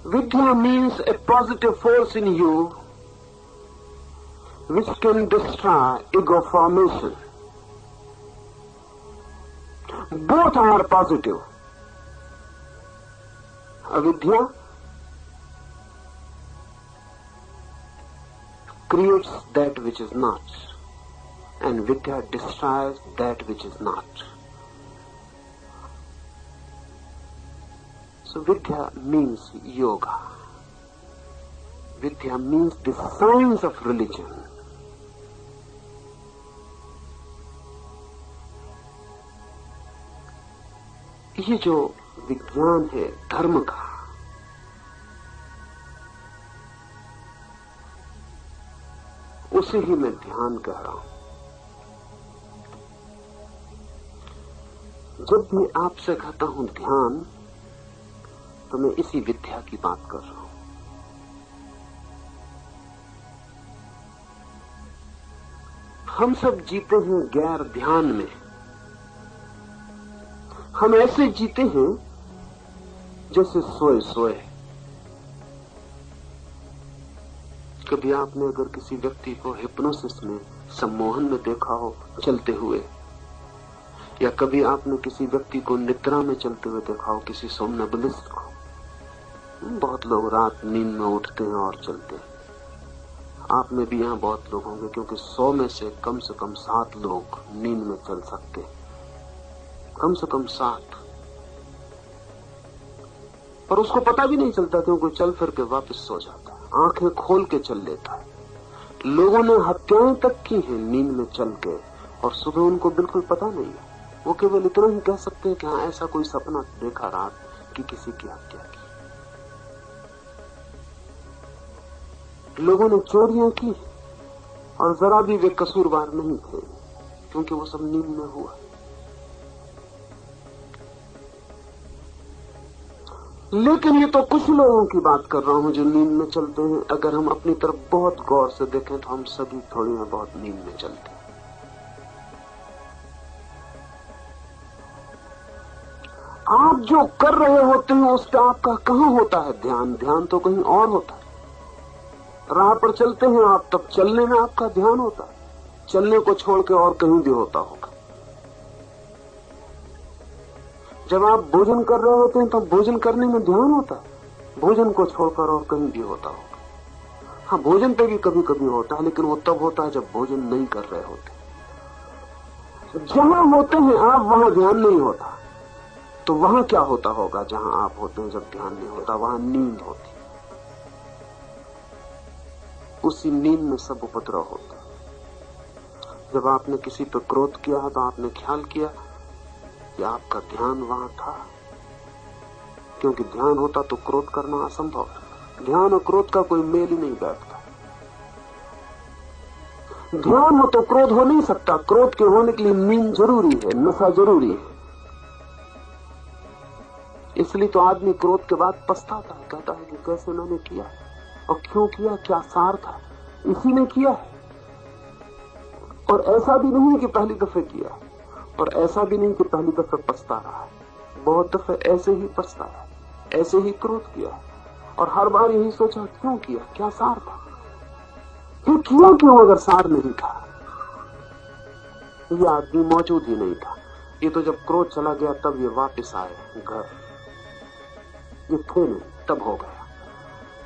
Vidya means a positive force in you which can destroy ego formation. Both are positive. अविद्या creates that which is not, and vidya destroys that which is not. So vidya means yoga. Vidya means the science of religion. ये जो विज्ञान है धर्म का, उसे ही मैं ध्यान कह रहा हूं। जब भी आपसे कहता हूं ध्यान, तो मैं इसी विद्या की बात कर रहा हूं। हम सब जीते हैं गैर ध्यान में। हम ऐसे जीते हैं जैसे सोए सोए। कभी आपने अगर किसी व्यक्ति को हिप्नोसिस में, सम्मोहन में देखा हो चलते हुए, या कभी आपने किसी व्यक्ति को निद्रा में चलते हुए देखा हो, किसी सोमनबुलिस्ट को। बहुत लोग रात नींद में उठते हैं और चलते हैं। आप में भी यहां बहुत लोग होंगे, क्योंकि 100 में से कम 7 लोग नींद में चल सकते हैं, कम से कम 7। पर उसको पता भी नहीं चलता, क्योंकि चल फिर के वापस सो जाता है, आंखें खोल के चल लेता है। लोगों ने हत्याएं तक की हैं नींद में चल के, और सुबह उनको बिल्कुल पता नहीं है। वो केवल इतना ही कह सकते हैं कि हाँ, ऐसा कोई सपना देखा रात कि किसी की हत्या की। लोगों ने चोरियां की और जरा भी वे कसूरवार नहीं थे, क्योंकि वो सब नींद में हुआ। लेकिन ये तो कुछ लोगों की बात कर रहा हूं जो नींद में चलते हैं। अगर हम अपनी तरफ बहुत गौर से देखें तो हम सभी थोड़ी ना बहुत नींद में चलते हैं। आप जो कर रहे होते हैं उस पर आपका कहां होता है ध्यान? ध्यान तो कहीं और होता है। राह पर चलते हैं आप, तब चलने में आपका ध्यान होता है। चलने को छोड़ के और कहीं भी होता होगा। जब आप भोजन कर रहे होते हैं तब भोजन करने में ध्यान होता है। भोजन को छोड़कर और कहीं भी होता होगा। हाँ, भोजन पे भी कभी कभी होता है, लेकिन वो तब होता है जब भोजन नहीं कर रहे होते। जहां होते हैं आप, वहां ध्यान नहीं होता। तो वहां क्या होता होगा जहां आप होते हैं जब ध्यान नहीं होता? वहां नींद होती। उसी नींद में सब उपद्रव होता है। जब आपने किसी पर क्रोध किया तो आपने ख्याल किया कि आपका ध्यान वहां था, क्योंकि ध्यान होता तो क्रोध करना असंभव है। ध्यान और क्रोध का कोई मेल ही नहीं बैठता। ध्यान हो तो क्रोध हो नहीं सकता। क्रोध के होने के लिए नींद जरूरी है, नशा जरूरी है। इसलिए तो आदमी क्रोध के बाद पछताता है, कहता है कि कैसे मैंने किया और क्यों किया, क्या सार था, इसी ने किया है। और ऐसा भी नहीं कि पहली दफे किया, और ऐसा भी नहीं कि पहली दफे पछता रहा है। बहुत दफे ऐसे ही पछता है, ऐसे ही क्रोध किया, और हर बार यही सोचा क्यों किया, क्या सार था, ये किया क्यों अगर सार नहीं था। ये आदमी मौजूद ही नहीं था। ये तो जब क्रोध चला गया तब ये वापस आए घर। ये थे नहीं, तब हो गया।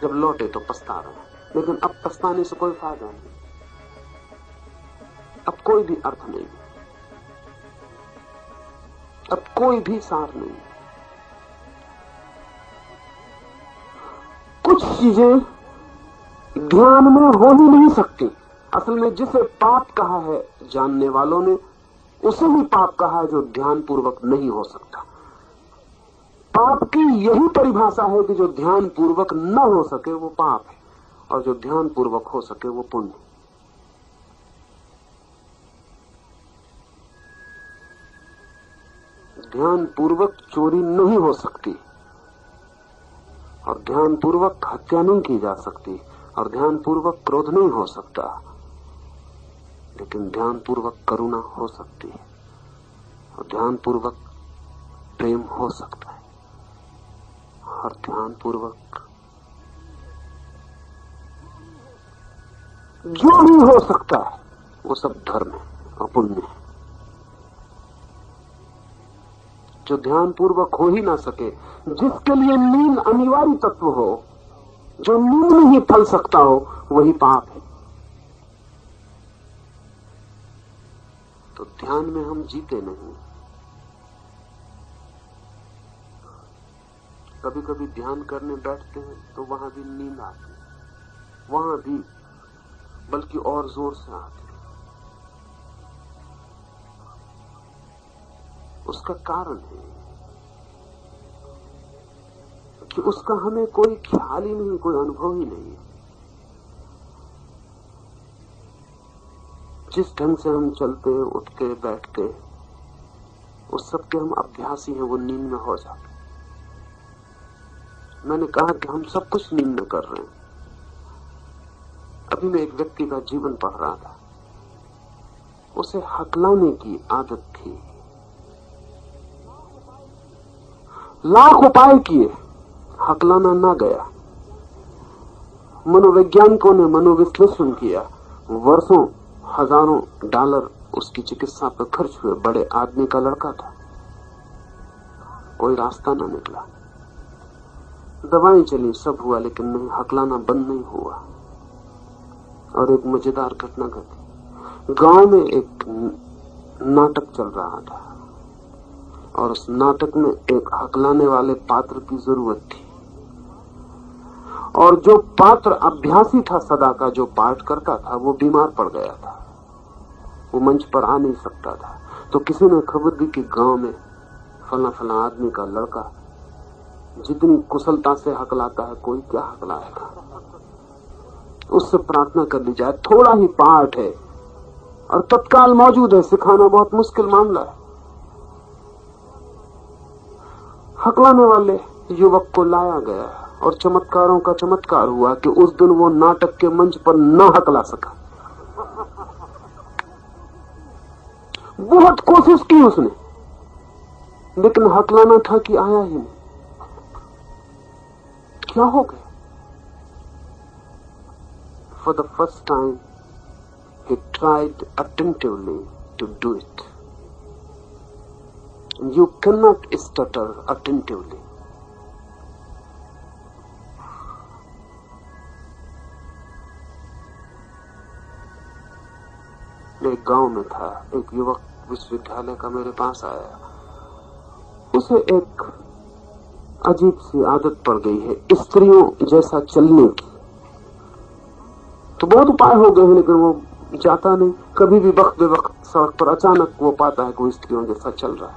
जब लौटे तो पछता रहे, लेकिन अब पछताने से कोई फायदा नहीं। अब कोई भी अर्थ नहीं, अब कोई भी सार नहीं। कुछ चीजें ध्यान में हो ही नहीं सकती। असल में जिसे पाप कहा है जानने वालों ने, उसे ही पाप कहा है जो ध्यान पूर्वक नहीं हो सकता। पाप की यही परिभाषा है कि जो ध्यान पूर्वक न हो सके वो पाप है, और जो ध्यान पूर्वक हो सके वो पुण्य। ध्यान पूर्वक चोरी नहीं हो सकती, और ध्यान पूर्वक हत्या नहीं की जा सकती, और ध्यान पूर्वक क्रोध नहीं हो सकता, लेकिन ध्यान पूर्वक करुणा हो सकती है, और ध्यान पूर्वक प्रेम हो सकता है, और ध्यान पूर्वक जो भी हो सकता है वो सब धर्म है और पुण्य है। जो ध्यान पूर्वक हो ही ना सके, जिसके लिए नींद अनिवार्य तत्व हो, जो नींद में ही फल सकता हो, वही पाप है। तो ध्यान में हम जीते नहीं। कभी कभी ध्यान करने बैठते हैं तो वहां भी नींद आती है, वहां भी बल्कि और जोर से आती है। उसका कारण है कि उसका हमें कोई ख्याल ही नहीं, कोई अनुभव ही नहीं है। जिस ढंग से हम चलते, उठते, बैठते, उस सब के हम अभ्यासी हैं, वो नींद में हो जाते। मैंने कहा कि हम सब कुछ नींद में कर रहे हैं। अभी मैं एक व्यक्ति का जीवन पढ़ रहा था, उसे हकलाने की आदत थी, लाख उपाय किए, हकलाना ना गया। मनोवैज्ञानिकों ने मनोविश्लेषण किया, वर्षों हजारों डॉलर उसकी चिकित्सा पर खर्च हुए। बड़े आदमी का लड़का था, कोई रास्ता ना निकला। दवाएं चली, सब हुआ, लेकिन नहीं, हकलाना बंद नहीं हुआ। और एक मजेदार घटना घटी। गांव में एक नाटक चल रहा था और उस नाटक में एक हकलाने वाले पात्र की जरूरत थी। और जो पात्र अभ्यासी था सदा का, जो पाठ करता था, वो बीमार पड़ गया था, वो मंच पर आ नहीं सकता था। तो किसी ने खबर दी कि गांव में फला फला आदमी का लड़का जितनी कुशलता से हकलाता है, कोई क्या हकलाएगा, उससे प्रार्थना कर ली जाए। थोड़ा ही पाठ है और तत्काल मौजूद है, सिखाना बहुत मुश्किल मामला है। हकलाने वाले युवक को लाया गया और चमत्कारों का चमत्कार हुआ कि उस दिन वो नाटक के मंच पर न हकला सका। बहुत कोशिश की उसने, लेकिन हकलाना था कि आया ही नहीं। क्या हो गया? For the first time, he tried attentively to do it. You cannot stutter attentively. एक गांव में था, एक युवक विश्वविद्यालय का मेरे पास आया। उसे एक अजीब सी आदत पड़ गई है, स्त्रियों जैसा चलने की। तो बहुत उपाय हो गए हैं, लेकिन वो जाता नहीं। कभी भी वक्त बेवक्त सड़क पर अचानक वो पाता है कि वो स्त्रियों जैसा चल रहा है।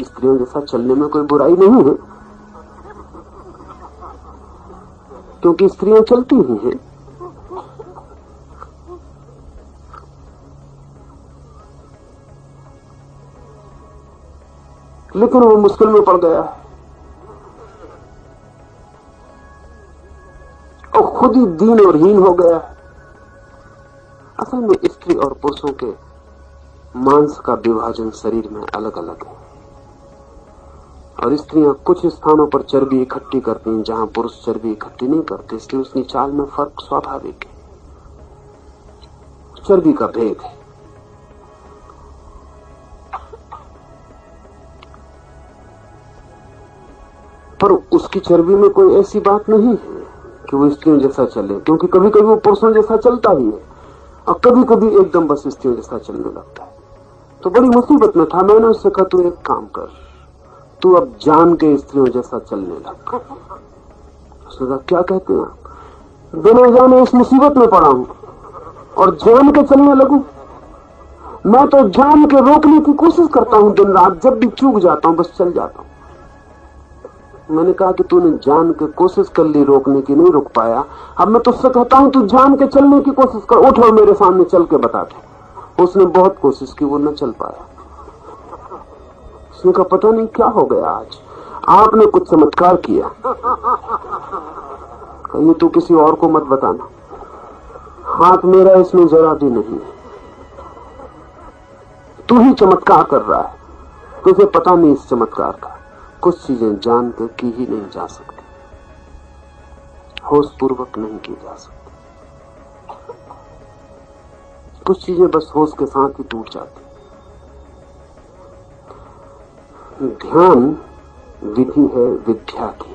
स्त्रियों जैसा चलने में कोई बुराई नहीं है, क्योंकि स्त्रियां चलती ही हैं। लेकिन वो मुश्किल में पड़ गया है और खुद ही दीन और हीन हो गया है। असल में स्त्री और पुरुषों के मांस का विभाजन शरीर में अलग अलग है, और स्त्रियां कुछ स्थानों पर चर्बी इकट्ठी करती हैं जहां पुरुष चर्बी इकट्ठी नहीं करते, इसलिए उसकी चाल में फर्क स्वाभाविक है। चर्बी का भेद है। पर उसकी चर्बी में कोई ऐसी बात नहीं है कि वो स्त्रियों जैसा चले, क्योंकि कभी कभी वो पुरुषों जैसा चलता ही है और कभी कभी एकदम बस स्त्रियों जैसा चलने लगता है। तो बड़ी मुसीबत में था। मैंने उससे कहा, तू एक काम कर, तू अब जान के स्त्रियों जैसा चलने लग। उसने कहा, क्या कहते हैं आप? बिना जाने इस मुसीबत में पड़ा हूं और जान के चलने लगूं? मैं तो जान के रोकने की कोशिश करता हूं दिन रात, जब भी चूक जाता हूं बस चल जाता हूं। मैंने कहा कि तूने जान के कोशिश कर ली, रोकने की नहीं रुक पाया। अब मैं तुझसे कहता हूं, तू जान के चलने की कोशिश कर, उठ और मेरे सामने चल के बता दे। उसने बहुत कोशिश की, वो न चल पाया। उसने कहा, पता नहीं क्या हो गया, आज आपने कुछ चमत्कार किया। ये तू किसी और को मत बताना, हाथ मेरा इसमें जरा भी नहीं है, तू ही चमत्कार कर रहा है, तुझे पता नहीं इस चमत्कार का। कुछ चीजें जान के की ही नहीं जा सकती, होश पूर्वक नहीं की जा सकती। कुछ चीजें बस होश के साथ ही टूट जाती। ध्यान विधि है विद्या की।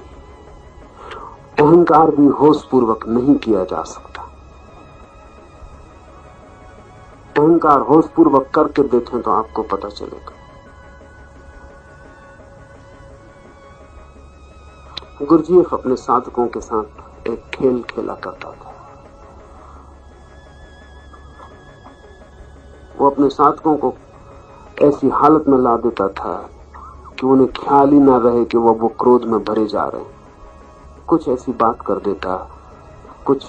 अहंकार भी होश पूर्वक नहीं किया जा सकता। अहंकार होश पूर्वक करके देखें तो आपको पता चलेगा। गुरुजीएफ अपने साधकों के साथ एक खेल खेला करता था। वो अपने साधकों को ऐसी हालत में ला देता था कि उन्हें ख्याल ही ना रहे कि वो क्रोध में भरे जा रहे हैं। कुछ ऐसी बात कर देता, कुछ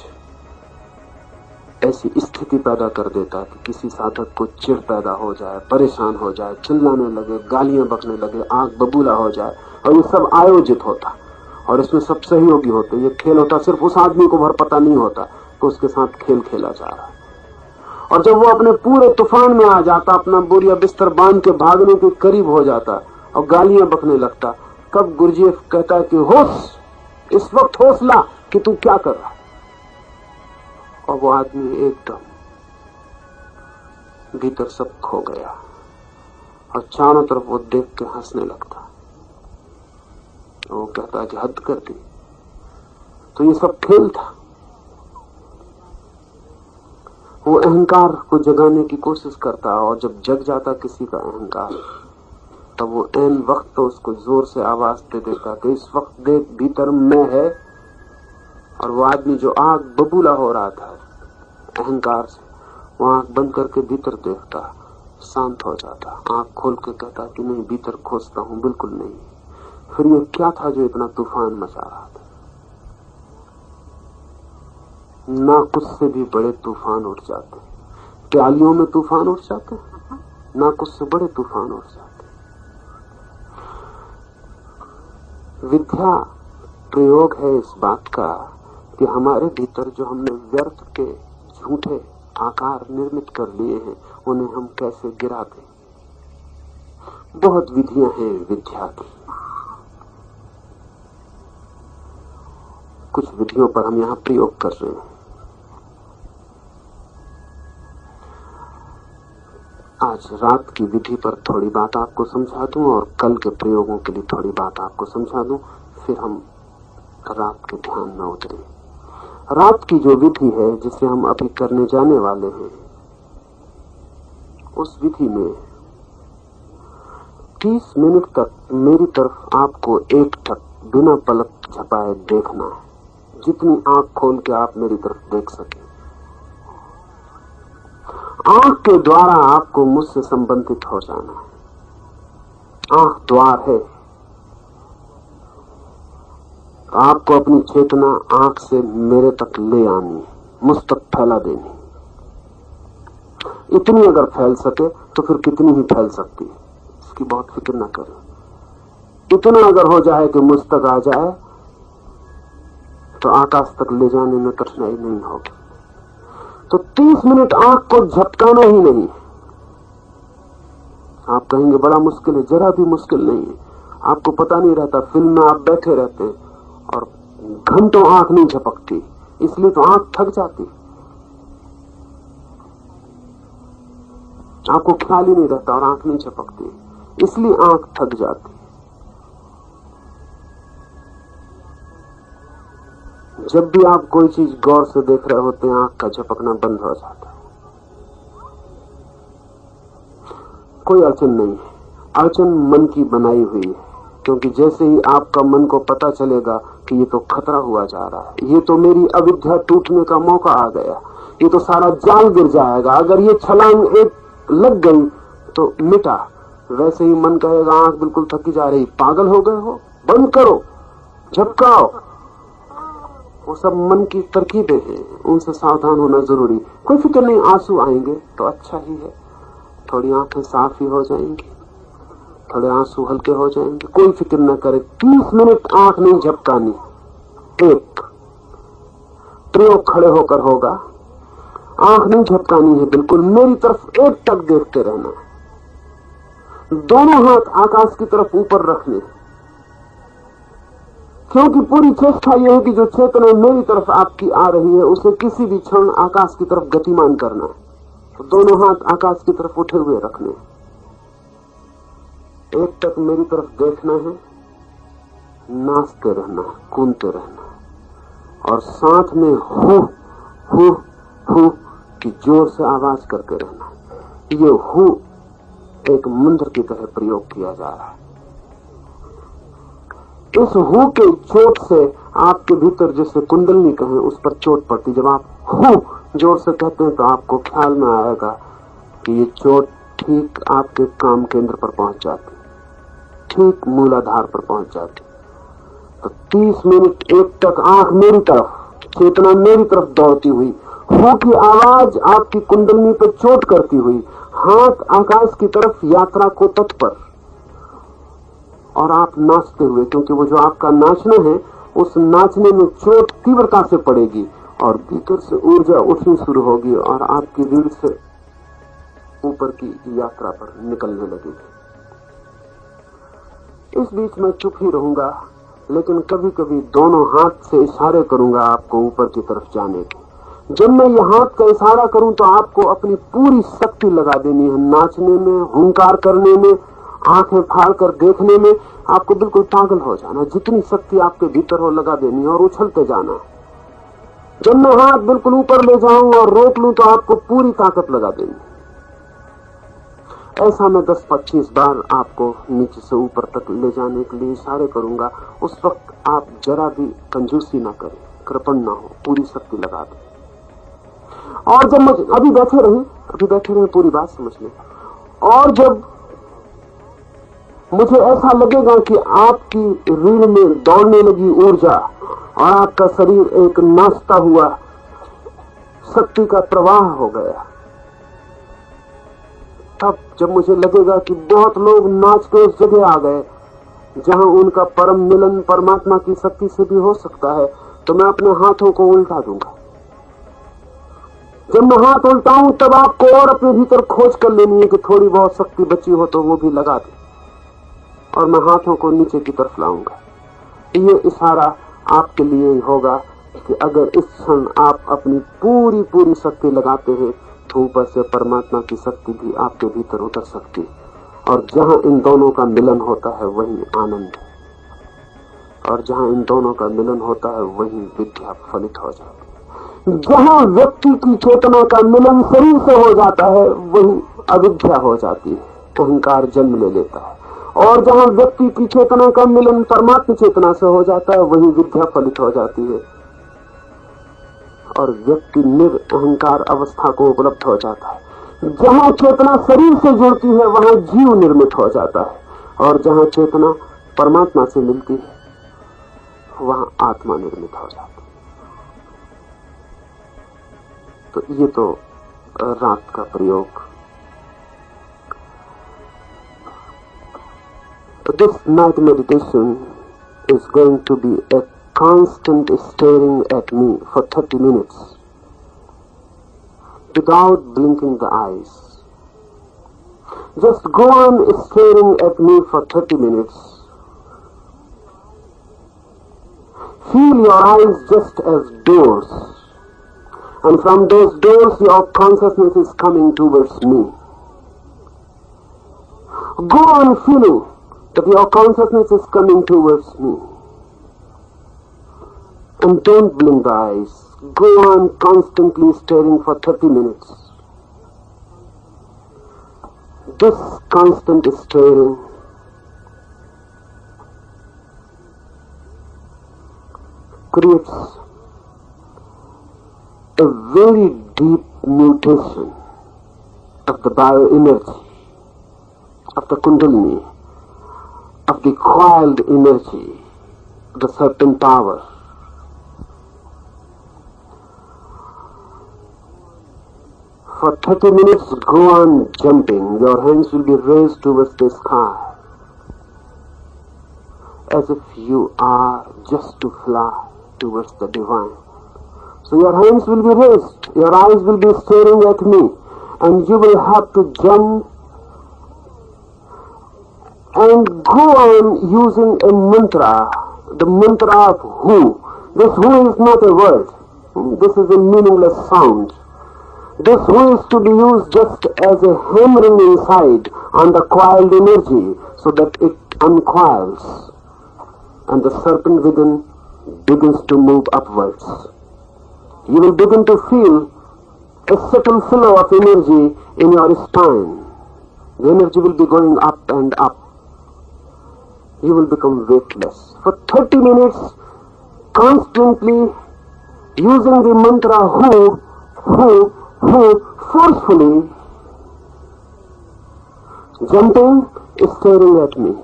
ऐसी स्थिति पैदा कर देता कि किसी साधक को चिढ़ पैदा हो जाए, परेशान हो जाए, चिल्लाने लगे, गालियां बकने लगे, आंख बबूला हो जाए। और ये सब आयोजित होता और इसमें सब सहयोगी होते। ये खेल होता, सिर्फ उस आदमी को भर पता नहीं होता तो उसके साथ खेल खेला जा रहा है। और जब वो अपने पूरे तूफान में आ जाता, अपना बोरिया बिस्तर बांध के भागने के करीब हो जाता और गालियां बकने लगता, तब गुरुजीएफ कहता कि होश, इस वक्त होश ला कि तू क्या कर रहा। और वो आदमी एकदम भीतर सब खो गया और चारों तरफ वो देख के हंसने लगता। वो कहता कि हद कर दी। तो ये सब खेल था। वो अहंकार को जगाने की कोशिश करता और जब जग जाता किसी का अहंकार, तब वो ऐन वक्त तो उसको जोर से आवाज दे देता कि इस वक्त देख भीतर मैं है। और वो आदमी जो आग बबूला हो रहा था अहंकार से, वो आंख बंद करके भीतर देखता, शांत हो जाता, आंख खोल के कहता कि नहीं, भीतर खोजता हूं, बिल्कुल नहीं। फिर ये क्या था जो इतना तूफान मचा रहा था? नाकुश से भी बड़े तूफान उठ जाते, प्यालियों में तूफान उठ जाते, नाकुश से बड़े तूफान उठ जाते। विद्या प्रयोग है इस बात का कि हमारे भीतर जो हमने व्यर्थ के झूठे आकार निर्मित कर लिए हैं, उन्हें हम कैसे गिरा दें। बहुत विधियां हैं विद्या की। कुछ विधियों पर हम यहां प्रयोग कर रहे हैं। आज रात की विधि पर थोड़ी बात आपको समझा दूं और कल के प्रयोगों के लिए थोड़ी बात आपको समझा दूं, फिर हम रात के ध्यान में उतरे। रात की जो विधि है जिसे हम अभी करने जाने वाले हैं, उस विधि में 30 मिनट तक मेरी तरफ आपको एकटक बिना पलक झपाए देखना है। जितनी आंख खोल के आप मेरी तरफ देख सके। आंख के द्वारा आपको मुझसे संबंधित हो जाना है। आंख द्वार है। आपको अपनी चेतना आंख से मेरे तक ले आनी, मुझ तक फैला देनी। इतनी अगर फैल सके तो फिर कितनी ही फैल सकती है, इसकी बहुत फिक्र ना करें। इतना अगर हो जाए कि मुझ तक आ जाए तो आकाश तक ले जाने में कठिनाई नहीं होगी। तो 30 मिनट आंख को झपकाना ही नहीं। आप कहेंगे बड़ा मुश्किल है, जरा भी मुश्किल नहीं है। आपको पता नहीं रहता, फिल्म में आप बैठे रहते हैं और घंटों आंख नहीं झपकती, इसलिए तो आंख थक जाती। आपको ख्याल ही नहीं रहता और आंख नहीं झपकती, इसलिए आंख थक जाती। जब भी आप कोई चीज गौर से देख रहे होते हैं, आंख का झपकना बंद हो जाता है। कोई अड़चन नहीं है, अड़चन मन की बनाई हुई है। क्योंकि जैसे ही आपका मन को पता चलेगा कि ये तो खतरा हुआ जा रहा है, ये तो मेरी अविद्या टूटने का मौका आ गया, ये तो सारा जाल गिर जाएगा, अगर ये छलांग एक लग गई तो मिटा, वैसे ही मन कहेगा आंख बिल्कुल थकी जा रही, पागल हो गए हो, बंद करो, झपकाओ। वो सब मन की तरकीबें हैं, उनसे सावधान होना जरूरी। कोई फिक्र नहीं, आंसू आएंगे तो अच्छा ही है, थोड़ी आंखें साफ ही हो जाएंगी, थोड़े आंसू हल्के हो जाएंगे। कोई फिक्र न करे, 30 मिनट आंख नहीं झपकानी। एक प्रयोग खड़े होकर होगा, आंख नहीं झपकानी है, बिल्कुल मेरी तरफ एक टक देखते रहना। दोनों हाथ आकाश की तरफ ऊपर रखने, क्योंकि पूरी चेष्टा यह है कि जो चेतना मेरी तरफ आपकी आ रही है उसे किसी भी क्षण आकाश की तरफ गतिमान करना है। तो दोनों हाथ आकाश की तरफ उठे हुए रखने। एक टक मेरी तरफ देखना है, नाचते रहना, कूदते रहना, और साथ में हु हु हु की जोर से आवाज करते रहना। ये हु एक मंत्र की तरह प्रयोग किया जा रहा है। इस हु के चोट से आपके भीतर जैसे कुंडलनी कहें उस पर चोट पड़ती। जब आप हु जोर से कहते हैं तो आपको ख्याल में आएगा कि ये चोट ठीक आपके काम केंद्र पर पहुंच जाती, ठीक मूलाधार पर पहुंच जाती। तो 30 मिनट एक टक आंख मेरी तरफ, चेतना मेरी तरफ दौड़ती हुई, हु की आवाज आपकी कुंडलनी पर चोट करती हुई, हाथ आकाश की तरफ यात्रा को तत्पर, और आप नाचते हुए, क्योंकि वो जो आपका नाचना है उस नाचने में चोट तीव्रता से पड़ेगी और भीतर से ऊर्जा उठनी शुरू होगी और आपकी रीढ़ से ऊपर की यात्रा पर निकलने लगेगी। इस बीच मैं चुप ही रहूंगा, लेकिन कभी कभी दोनों हाथ से इशारे करूंगा आपको ऊपर की तरफ जाने के। जब मैं ये हाथ का इशारा करूं तो आपको अपनी पूरी शक्ति लगा देनी है, नाचने में, हुंकार करने में, आंखें फाड़ कर देखने में। आपको बिल्कुल पागल हो जाना, जितनी शक्ति आपके भीतर हो लगा देनी और उछलते जाना। जब मैं हाथ बिल्कुल ऊपर ले जाऊं और रोक लूं तो आपको पूरी ताकत लगा देनी। ऐसा मैं 10-25 बार आपको नीचे से ऊपर तक ले जाने के लिए इशारे करूंगा। उस वक्त आप जरा भी कंजूसी ना करें, कृपण ना हो, पूरी शक्ति लगा दें। और जब मुझे अभी बैठे रहे पूरी बात समझ लें। और जब मुझे ऐसा लगेगा कि आपकी रीढ़ में दौड़ने लगी ऊर्जा और आपका शरीर एक नाचता हुआ शक्ति का प्रवाह हो गया, तब जब मुझे लगेगा कि बहुत लोग नाच के उस जगह आ गए जहां उनका परम मिलन परमात्मा की शक्ति से भी हो सकता है, तो मैं अपने हाथों को उल्टा दूंगा। जब मैं हाथ उल्टाऊं तब आपको और अपने भीतर खोज कर लेनी है कि थोड़ी बहुत शक्ति बची हो तो वो भी लगा दे, और मैं हाथों को नीचे की तरफ लाऊंगा। ये इशारा आपके लिए ही होगा कि अगर इस क्षण आप अपनी पूरी शक्ति लगाते हैं तो ऊपर से परमात्मा की शक्ति भी आपके भीतर उतर सकती, और जहां इन दोनों का मिलन होता है वही आनंद है, और जहां इन दोनों का मिलन होता है वही विद्या फलित हो जाती है। जहां व्यक्ति की चेतना का मिलन शरीर से हो जाता है वही अविद्या हो जाती है, अहंकार जन्म ले लेता है। और जहां व्यक्ति की चेतना का मिलन परमात्मा चेतना से हो जाता है वही विद्या फलित हो जाती है, और व्यक्ति निरअहंकार अवस्था को उपलब्ध हो जाता है। जहां चेतना शरीर से जुड़ती है वहां जीव निर्मित हो जाता है, और जहां चेतना परमात्मा से मिलती है वहां आत्मा निर्मित हो जाती है। तो ये तो रात का प्रयोग। This night meditation is going to be a constant staring at me for 30 minutes without blinking the eyes. Just go on staring at me for 30 minutes. Feel your eyes just as doors, and from those doors your consciousness is coming towards me. Go on feeling that your consciousness is coming towards me. And don't blink the eyes. Go on constantly staring for 30 minutes. This constant staring creates a very deep mutation of the bioenergy, of the kundalini, of the coiled energy, the certain power. For 30 minutes, go on jumping. Your hands will be raised towards the sky, as if you are just to fly towards the divine. So your hands will be raised, your eyes will be staring at me, and you will have to jump and go on using a mantra, the mantra of who. This who is not a word. This is a meaningless sound. This who is to be used just as a hammering inside on the coiled energy so that it uncoils and the serpent within begins to move upwards. You will begin to feel a subtle flow of energy in your spine. The energy will be going up and up. You will become weightless. For 30 minutes, constantly using the mantra who, forcefully, jumping, staring at me.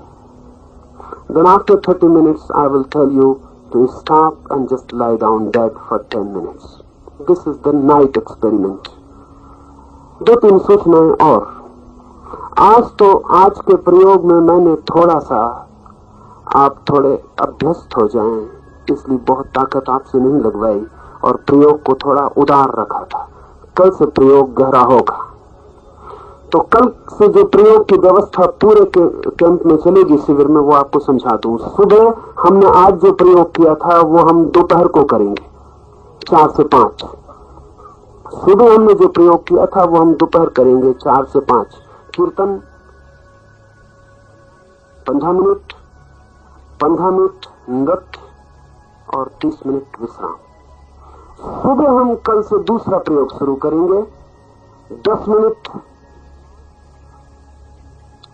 Then after 30 minutes, I will tell you to stop and just lie down dead for 10 minutes. This is the night experiment. 2-3 सूचनाएं और आज के प्रयोग में मैंने थोड़ा सा, आप थोड़े अभ्यस्त हो जाएं, इसलिए बहुत ताकत आपसे नहीं लगवाई और प्रयोग को थोड़ा उदार रखा था। कल से प्रयोग गहरा होगा। तो कल से जो प्रयोग की व्यवस्था पूरे कैंप में चलेगी, शिविर में, वो आपको समझा दूं। सुबह हमने आज जो प्रयोग किया था वो हम दोपहर को करेंगे 4 से 5। सुबह हमने जो प्रयोग किया था वो हम दोपहर करेंगे 4 से 5। कीर्तन 15 मिनट, 15 मिनट नृत्य और 30 मिनट विश्राम। सुबह हम कल से दूसरा प्रयोग शुरू करेंगे। 10 मिनट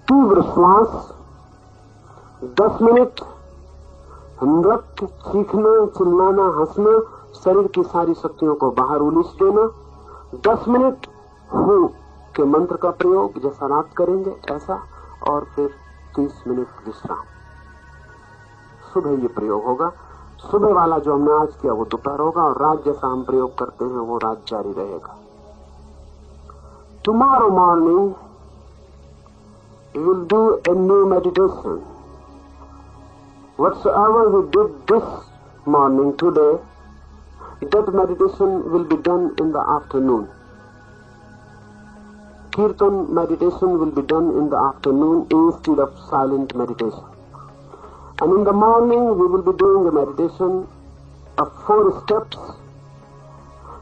तीव्र श्वास, 10 मिनट नृत्य, सीखना, चिल्लाना, हंसना, शरीर की सारी शक्तियों को बाहर उलीच देना। 10 मिनट हूं के मंत्र का प्रयोग जैसा रात करेंगे ऐसा, और फिर 30 मिनट विश्राम। सुबह ये प्रयोग होगा। सुबह वाला जो हमने आज किया वो दोपहर होगा, और रात जैसा हम प्रयोग करते हैं वो रात जारी रहेगा। Tomorrow morning you will do a new meditation. Whatsoever we did this morning today, that meditation will be done in the afternoon. Kirtan meditation will be done in the afternoon instead of silent meditation. And in the morning we will be doing a meditation of 4 steps.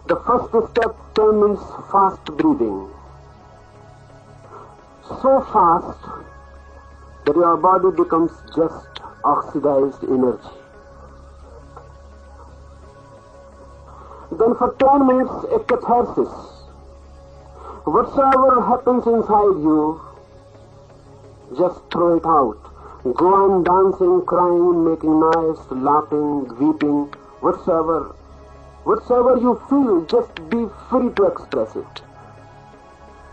The first step 10 minutes fast breathing. So fast that your body becomes just oxidized energy. Then for 10 minutes a catharsis. Whatsoever happens inside you, just throw it out. Go on dancing, crying, making noise, laughing, weeping, whatsoever you feel, just be free to express it.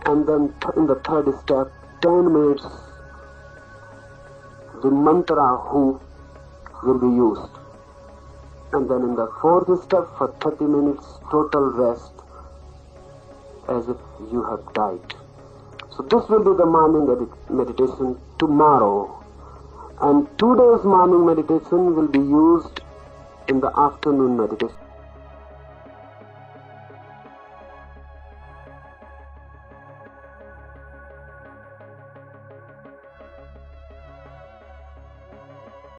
And then in the third step, 10 minutes, the mantra who will be used. And then in the fourth step, for 30 minutes, total rest, as if you have died. So this will be the morning meditation tomorrow. And today's morning meditation will be used in the afternoon meditation.